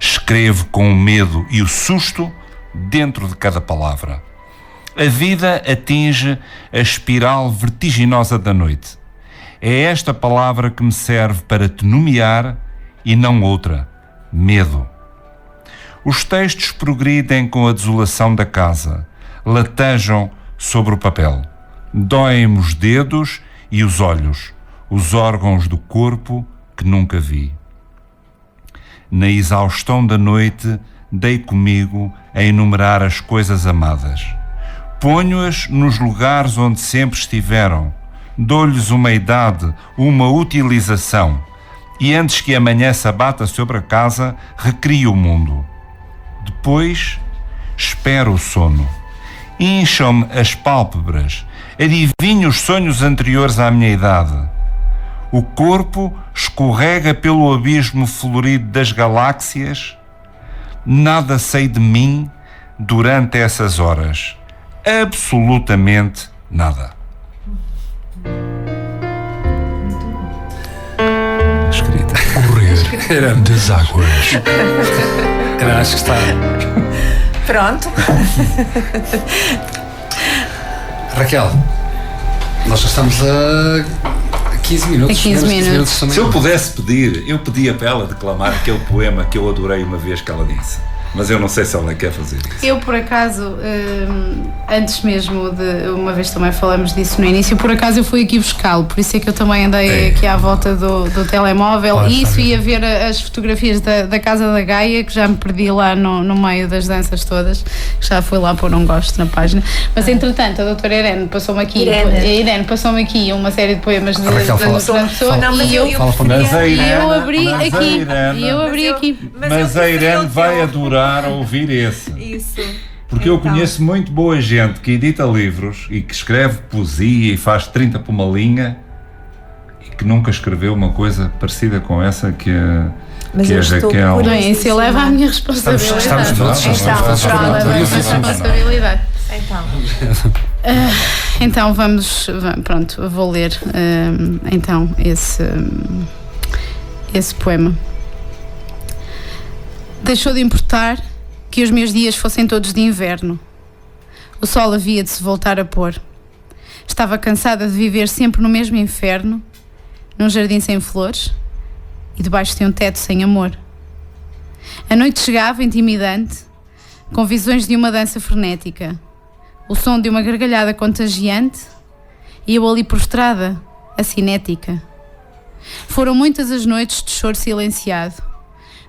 Escrevo com o medo e o susto dentro de cada palavra. A vida atinge a espiral vertiginosa da noite. É esta palavra que me serve para te nomear e não outra: medo. Os textos progridem com a desolação da casa, latejam sobre o papel. Doem-me os dedos e os olhos, os órgãos do corpo que nunca vi. Na exaustão da noite, dei comigo a enumerar as coisas amadas. Ponho-as nos lugares onde sempre estiveram. Dou-lhes uma idade, uma utilização. E antes que amanhã se abata sobre a casa, recrio o mundo. Depois, espero o sono. Incham-me as pálpebras. Adivinho os sonhos anteriores à minha idade. O corpo escorrega pelo abismo florido das galáxias. Nada sei de mim durante essas horas. Absolutamente nada. Correr das águas. Acho que está Pronto. Raquel, nós já estamos a 15 minutos. A 15 minutos. Também. Se eu pudesse pedir, eu pedia para ela declamar aquele poema que eu adorei uma vez que ela disse. Mas eu não sei se ela quer fazer isso. Eu, por acaso, antes mesmo de... Uma vez também falamos disso no início, por acaso eu fui aqui buscá-lo, por isso é que eu também andei aqui à volta do telemóvel. Claro, e isso ia ver as fotografias da Casa da Gaia, que já me perdi lá no meio das danças todas, que já fui lá pôr um gosto na página. Mas, entretanto, a doutora Irene passou-me aqui, uma série de poemas de Raquel, Fernando Pessoa, e eu abri aqui. Mas a Irene vai adorar ouvir esse. Isso. Porque eu conheço muito boa gente que edita livros e que escreve poesia e faz 30 por uma linha e que nunca escreveu uma coisa parecida com essa que a Raquel. Bem, isso leva à minha responsabilidade. Estamos todos responsabilidade. Então. Então pronto, eu vou ler então esse poema. Deixou de importar que os meus dias fossem todos de inverno. O sol havia de se voltar a pôr. Estava cansada de viver sempre no mesmo inferno, num jardim sem flores e debaixo de um teto sem amor. A noite chegava intimidante, com visões de uma dança frenética, o som de uma gargalhada contagiante e eu ali prostrada, a cinética. Foram muitas as noites de choro silenciado,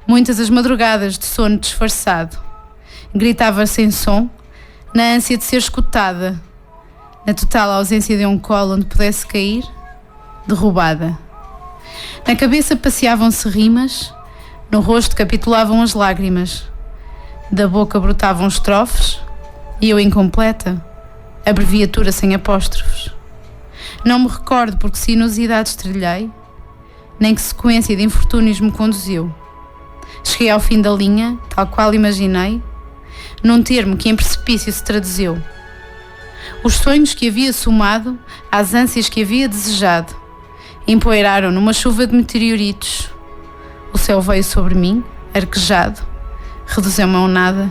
muitas as madrugadas de sono disfarçado. Gritava sem som, na ânsia de ser escutada, na total ausência de um colo onde pudesse cair, derrubada. Na cabeça passeavam-se rimas, no rosto capitulavam as lágrimas, da boca brotavam estrofes, e eu incompleta, abreviatura sem apóstrofes. Não me recordo por que sinuosidades trilhei, nem que sequência de infortúnios me conduziu. Cheguei ao fim da linha, tal qual imaginei, num termo que em precipício se traduziu. Os sonhos que havia somado às ânsias que havia desejado empoeiraram numa chuva de meteoritos. O céu veio sobre mim, arquejado, reduziu-me a um nada,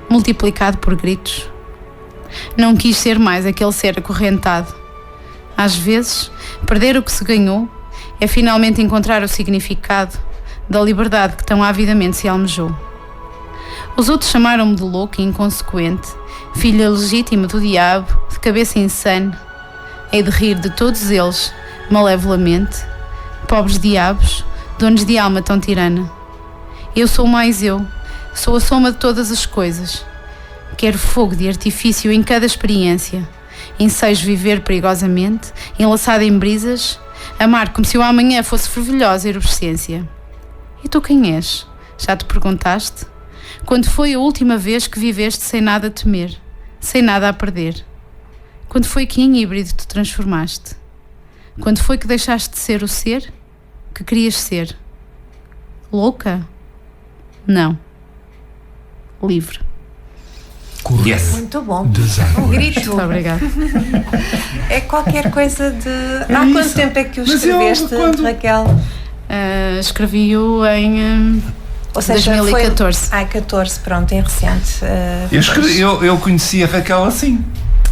multiplicado por gritos. Não quis ser mais aquele ser acorrentado. Às vezes, perder o que se ganhou é finalmente encontrar o significado da liberdade que tão avidamente se almejou. Os outros chamaram-me de louco e inconsequente, filha legítima do diabo, de cabeça insane. Hei de rir de todos eles, malevolamente, pobres diabos, donos de alma tão tirana. Eu sou mais eu, sou a soma de todas as coisas. Quero fogo de artifício em cada experiência, ensejo viver perigosamente, enlaçada em brisas, amar como se o amanhã fosse fervilhosa erubescência. E tu quem és? Já te perguntaste? Quando foi a última vez que viveste sem nada a temer, sem nada a perder? Quando foi que em híbrido te transformaste? Quando foi que deixaste de ser o ser que querias ser? Louca? Não. Livre. Yes. Muito bom. Deságua. Um grito. Muito obrigada. É qualquer coisa de... Há quanto tempo é que o escreveste, Raquel? Escrevi-o em Ou seja, 2014. 14, pronto, é recente. Eu conheci a Raquel assim.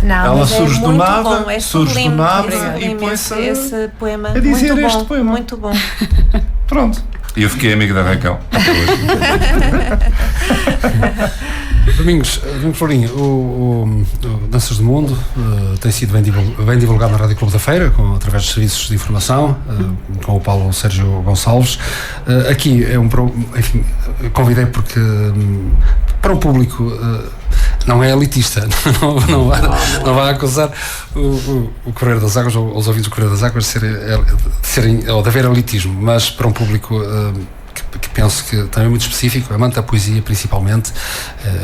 Não, Ela mas surge é do muito nada, bom, é surge do sublime, nada é sublime e põe-se esse poema. a dizer muito este bom, poema. muito bom. Pronto. E eu fiquei amigo da Raquel. Domingos Florinho, o Danças do Mundo tem sido bem divulgado na Rádio Clube da Feira, através dos serviços de informação, com o Paulo Sérgio Gonçalves. Aqui é enfim, convidei porque para o público não é elitista, não vai acusar o Correio das Águas ou os ouvintes do Correio das Águas de haver elitismo, mas para um público que penso que também é muito específico, amante da poesia principalmente,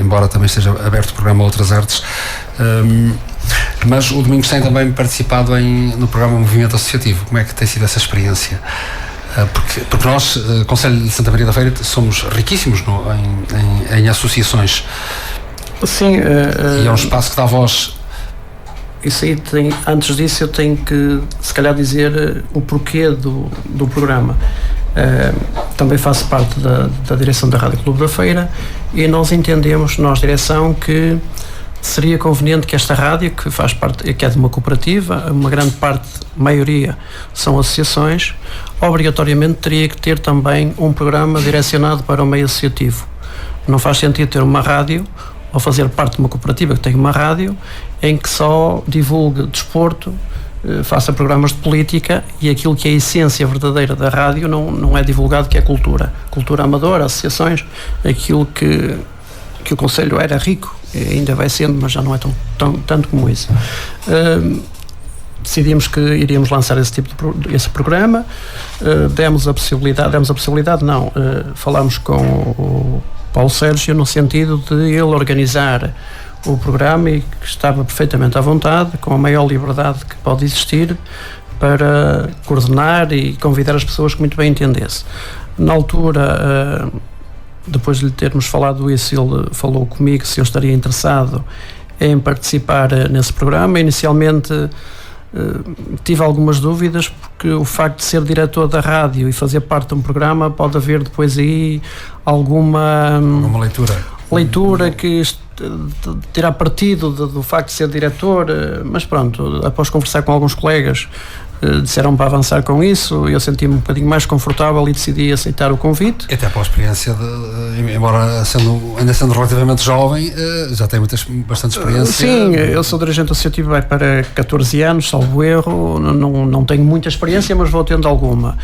embora também esteja aberto o programa a outras artes, mas o Domingos tem também participado no programa Movimento Associativo. Como é que tem sido essa experiência? Porque nós, Conselho de Santa Maria da Feira, somos riquíssimos em associações. Sim, e é um espaço que dá voz. Isso aí antes disso eu tenho que se calhar dizer o porquê do programa. Também faço parte da direção da Rádio Clube da Feira e nós entendemos, nós direção, que seria conveniente que esta rádio, que faz parte, que é de uma cooperativa, uma grande parte, maioria, são associações, obrigatoriamente teria que ter também um programa direcionado para o meio associativo. Não faz sentido ter uma rádio ou fazer parte de uma cooperativa que tem uma rádio em que só divulgue desporto, faça programas de política, e aquilo que é a essência verdadeira da rádio não é divulgado, que é cultura amadora, associações, aquilo que o Conselho era rico, ainda vai sendo, mas já não é tanto como isso. Decidimos que iríamos lançar esse programa, falámos com o Paulo Sérgio no sentido de ele organizar o programa, e que estava perfeitamente à vontade, com a maior liberdade que pode existir, para coordenar e convidar as pessoas que muito bem entendesse. Na altura, depois de lhe termos falado isso, ele falou comigo se eu estaria interessado em participar nesse programa. Inicialmente tive algumas dúvidas, porque o facto de ser diretor da rádio e fazer parte de um programa, pode haver depois aí alguma leitura que terá partido do facto de ser diretor, mas pronto, após conversar com alguns colegas, disseram para avançar com isso, eu senti-me um bocadinho mais confortável e decidi aceitar o convite. Até pela experiência, embora ainda sendo relativamente jovem, já tem bastante experiência. Sim, eu sou dirigente associativo vai para 14 anos, salvo erro, não tenho muita experiência, mas vou tendo alguma.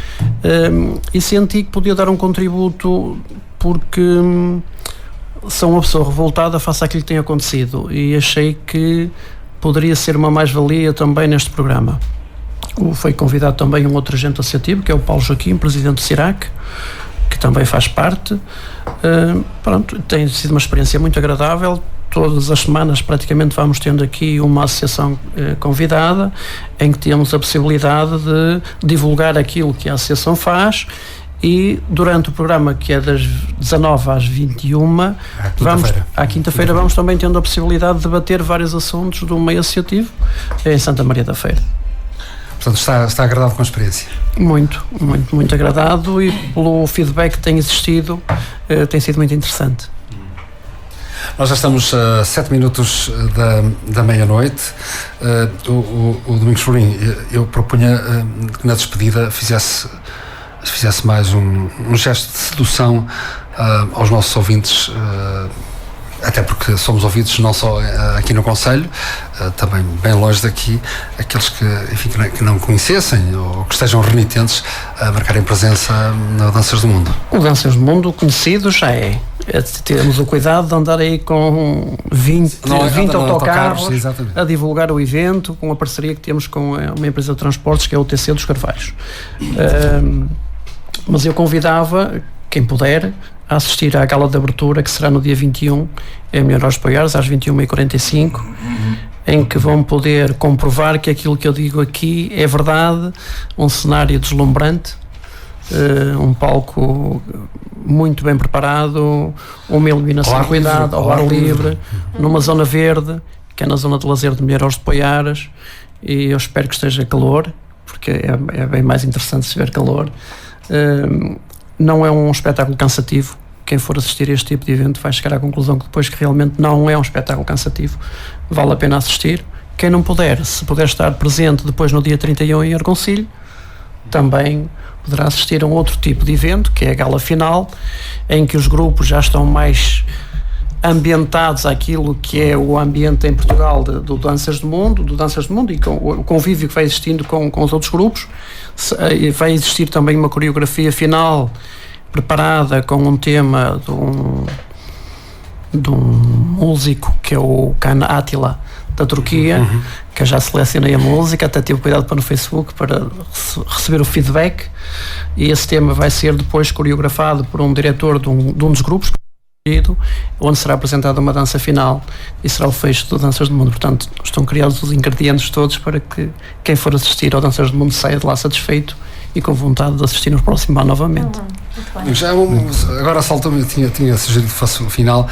E senti que podia dar um contributo, porque sou uma pessoa revoltada face àquilo que tem acontecido, e achei que poderia ser uma mais-valia também neste programa. Foi convidado também um outro agente associativo, que é o Paulo Joaquim, presidente do CIRAC, que também faz parte. Pronto, tem sido uma experiência muito agradável. Todas as semanas praticamente vamos tendo aqui uma associação convidada, em que temos a possibilidade de divulgar aquilo que a associação faz, e durante o programa, que é das 19 às 21, à quinta-feira vamos também tendo a possibilidade de debater vários assuntos do meio associativo em Santa Maria da Feira. Portanto, está agradado com a experiência? Muito agradado, e pelo feedback que tem existido, tem sido muito interessante. Nós já estamos a 7 minutos da meia-noite. O Domingos Florim, eu propunha que na despedida fizesse mais um gesto de sedução aos nossos ouvintes, até porque somos ouvidos não só aqui no Concelho, também bem longe daqui, aqueles que não conhecessem ou que estejam renitentes a marcarem presença no Danças do Mundo. O Danças do Mundo conhecido já é. Temos o cuidado de andar aí com 20 autocarros a divulgar o evento, com a parceria que temos com uma empresa de transportes, que é o TC dos Carvalhos. Mas eu convidava quem puder a assistir à gala de abertura, que será no dia 21, em Melhores Poiares, às 21h45, em que vão poder comprovar que aquilo que eu digo aqui é verdade. Um cenário deslumbrante, um palco muito bem preparado, uma iluminação cuidada, ao ar livre, numa zona verde, que é na zona de lazer de Melhores de Poiares, e eu espero que esteja calor, porque é bem mais interessante se tiver calor. Não é um espetáculo cansativo. Quem for assistir a este tipo de evento vai chegar à conclusão que depois que realmente não é um espetáculo cansativo, vale a pena assistir. Quem não puder, se puder estar presente depois no dia 31 em Argoncilho, também poderá assistir a um outro tipo de evento, que é a gala final, em que os grupos já estão mais ambientados àquilo que é o ambiente em Portugal do Danças do Mundo, e com o convívio que vai existindo com os outros grupos. Vai existir também uma coreografia final preparada com um tema de um músico, que é o Kan Atila, da Turquia, que eu já selecionei a música, até tive cuidado para no Facebook para receber o feedback, e esse tema vai ser depois coreografado por um diretor de um dos grupos, onde será apresentada uma dança final, e será o fecho do Danças do Mundo. Portanto, estão criados os ingredientes todos para que quem for assistir ao Danças do Mundo saia de lá satisfeito e com vontade de assistir no próximo ano novamente. Agora salta-me, tinha sugerido que fosse o final.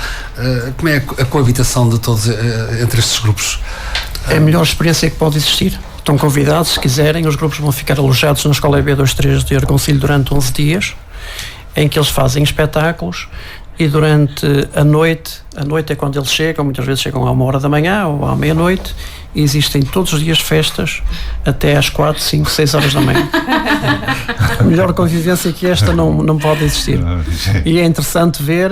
Como é a coabitação de todos entre estes grupos? É a melhor experiência que pode existir. Estão convidados, se quiserem. Os grupos vão ficar alojados na Escola EB23 de Argoncilho durante 11 dias, em que eles fazem espetáculos, e durante a noite é quando eles chegam, muitas vezes chegam à 1h da manhã ou à meia-noite, e existem todos os dias festas até às 4, 5, 6 horas da manhã. Melhor convivência que esta não pode existir. E é interessante ver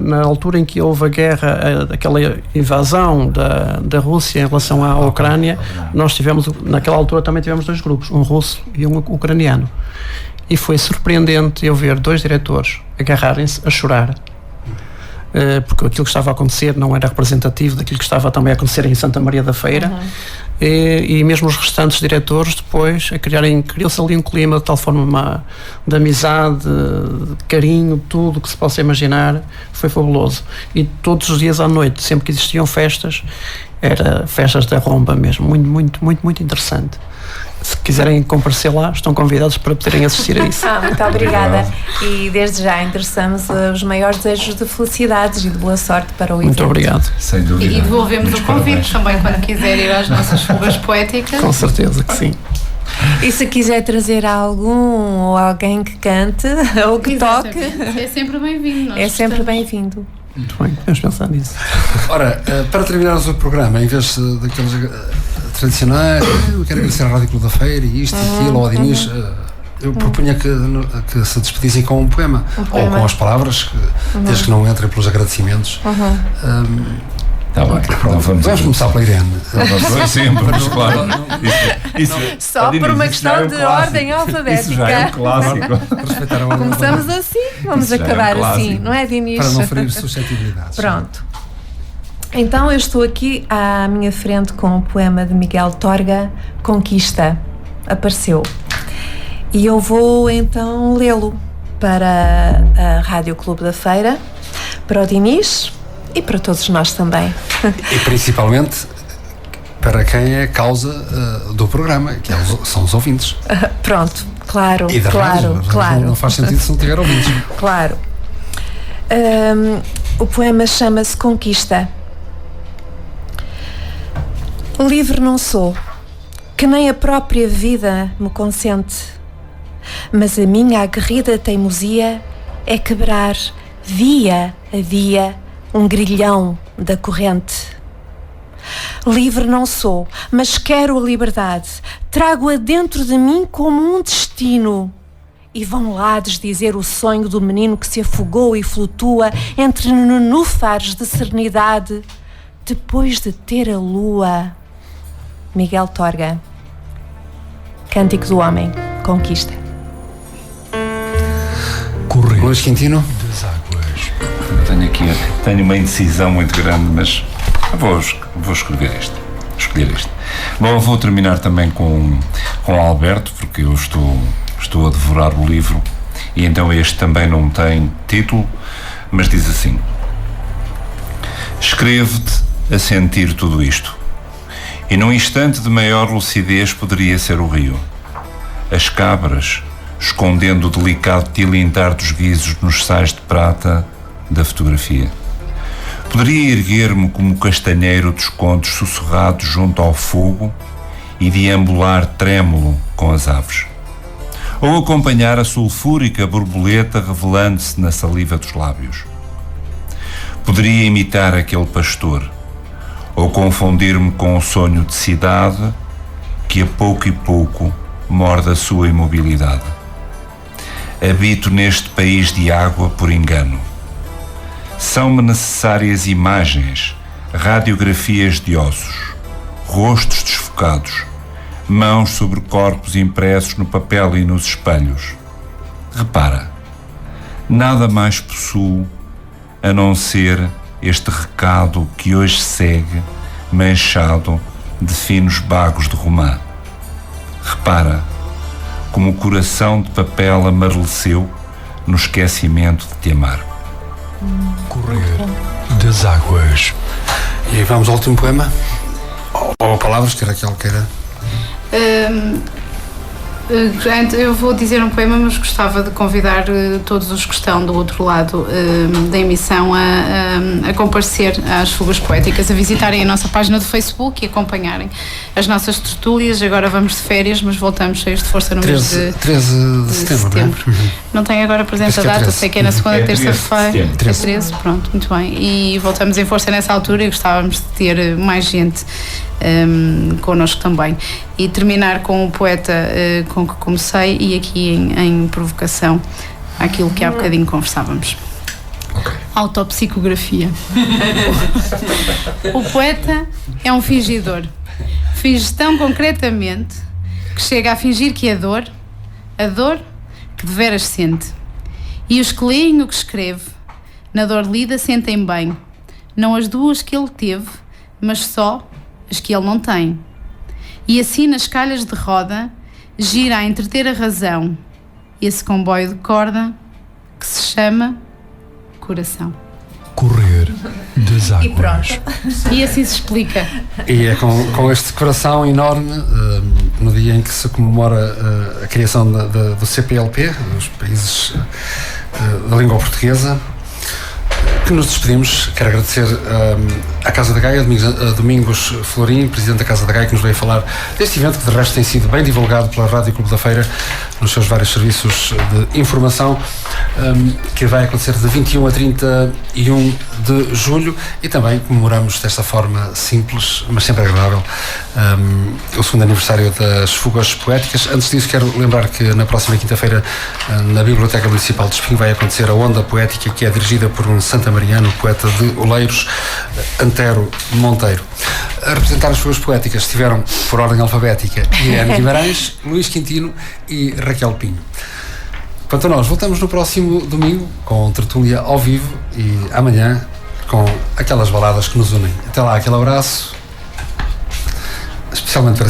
na altura em que houve a guerra, aquela invasão da Rússia em relação à Ucrânia, nós tivemos, naquela altura também tivemos 2 grupos, um russo e um ucraniano. E foi surpreendente eu ver 2 diretores agarrarem-se a chorar, porque aquilo que estava a acontecer não era representativo daquilo que estava também a acontecer em Santa Maria da Feira. E mesmo os restantes diretores depois criou-se ali um clima de tal forma de amizade, de carinho, tudo o que se possa imaginar. Foi fabuloso. E todos os dias à noite, sempre que existiam festas, era festas da romba mesmo, muito interessante. Se quiserem comparecer lá, estão convidados para poderem assistir a isso. Muito obrigada. E desde já endereçamos os maiores desejos de felicidades e de boa sorte para o evento. Muito obrigado. Sem dúvida. E devolvemos o convite também quando quiser ir às nossas fugas poéticas. Com certeza que sim. E se quiser trazer algum ou alguém que cante ou que toque, É sempre bem-vindo. é sempre bem-vindo. Muito bem, vamos pensar nisso. Ora, para terminarmos o programa, em vez daqueles tradicionais, eu quero agradecer à Rádio Clube da Feira e isto e aquilo, ao Dinis, eu propunha que se despedissem com um poema, ou com as palavras, desde que não entrem pelos agradecimentos. Tá bem, Vamos começar pela Irene. Sempre, mas claro. Só por uma questão de ordem alfabética. Isso já é um clássico. Respeitar a ordem Começamos assim, vamos Isso já é um acabar clássico. assim, não é, Dinis? para não ferir suscetibilidades. Pronto. Então eu estou aqui à minha frente com o poema de Miguel Torga, Conquista. Apareceu. E eu vou então lê-lo para a Rádio Clube da Feira, para o Dinis e para todos nós também. E principalmente para quem é a causa do programa, que são os ouvintes. Pronto, claro, E da rádio, claro. não faz sentido se não tiver ouvintes. Claro. O poema chama-se Conquista. Livre não sou, que nem a própria vida me consente, mas a minha aguerrida teimosia é quebrar dia a dia um grilhão da corrente. Livre não sou, mas quero a liberdade, trago-a dentro de mim como um destino. E vão lá desdizer o sonho do menino que se afogou e flutua entre nenúfares de serenidade, depois de ter a lua. Miguel Torga. Cântico do Homem. Conquista. Correr Luís Quintino. das águas. Tenho uma indecisão muito grande, mas vou escolher este. Bom, vou terminar também com Alberto, porque eu estou a devorar o livro, e então este também não tem título, mas diz assim: escrevo-te a sentir tudo isto, e num instante de maior lucidez poderia ser o rio, as cabras escondendo o delicado tilintar dos guizos nos sais de prata da fotografia. Poderia erguer-me como castanheiro dos contos sussurrados junto ao fogo e deambular trêmulo com as aves, ou acompanhar a sulfúrica borboleta revelando-se na saliva dos lábios. Poderia imitar aquele pastor, ou confundir-me com o sonho de cidade que a pouco e pouco morde a sua imobilidade. Habito neste país de água por engano. São-me necessárias imagens, radiografias de ossos, rostos desfocados, mãos sobre corpos impressos no papel e nos espelhos. Repara, nada mais possuo a não ser este recado que hoje segue, manchado de finos bagos de romã. Repara como o coração de papel amareleceu no esquecimento de te amar. Correr das águas. E vamos ao último poema. Ou palavras, quer aquele queira. Eu vou dizer um poema, mas gostava de convidar todos os que estão do outro lado da emissão a comparecer às Fugas Poéticas, a visitarem a nossa página do Facebook e acompanharem as nossas tertúlias. Agora vamos de férias, mas voltamos cheios de força no mês de 13 de setembro. Não é? Não tenho agora presente a data, sei que é na segunda, terça-feira. 13, pronto, muito bem. E voltamos em força nessa altura e gostávamos de ter mais gente connosco também. E terminar com o poeta com que comecei e aqui em provocação àquilo que há bocadinho conversávamos. Autopsicografia. O poeta é um fingidor. Finge tão concretamente que chega a fingir que a dor que de veras sente. E os que leem o que escreve, na dor lida sentem bem, não as duas que ele teve, mas só as que ele não tem. E assim nas calhas de roda gira a entreter a razão, esse comboio de corda que se chama coração. Correr das águas. E pronto. E assim se explica. E é com este coração enorme, no dia em que se comemora a criação do CPLP, dos países da língua portuguesa, que nos despedimos. Quero agradecer à Casa da Gaia, Domingos Florim, presidente da Casa da Gaia, que nos veio falar deste evento, que de resto tem sido bem divulgado pela Rádio Clube da Feira nos seus vários serviços de informação, que vai acontecer de 21 a 31 de julho, e também comemoramos desta forma simples, mas sempre agradável, o segundo aniversário das Fugas Poéticas. Antes disso, quero lembrar que na próxima quinta-feira, na Biblioteca Municipal de Espinho, vai acontecer a Onda Poética, que é dirigida por um santamariano, poeta de Oleiros, Antero Monteiro. A representar as Fugas Poéticas estiveram, por ordem alfabética, Irene Guimarães, Luís Quintino e Raquel Pinho. Quanto a nós, voltamos no próximo domingo com tertúlia ao vivo e amanhã com aquelas baladas que nos unem. Até lá, aquele abraço, especialmente para si.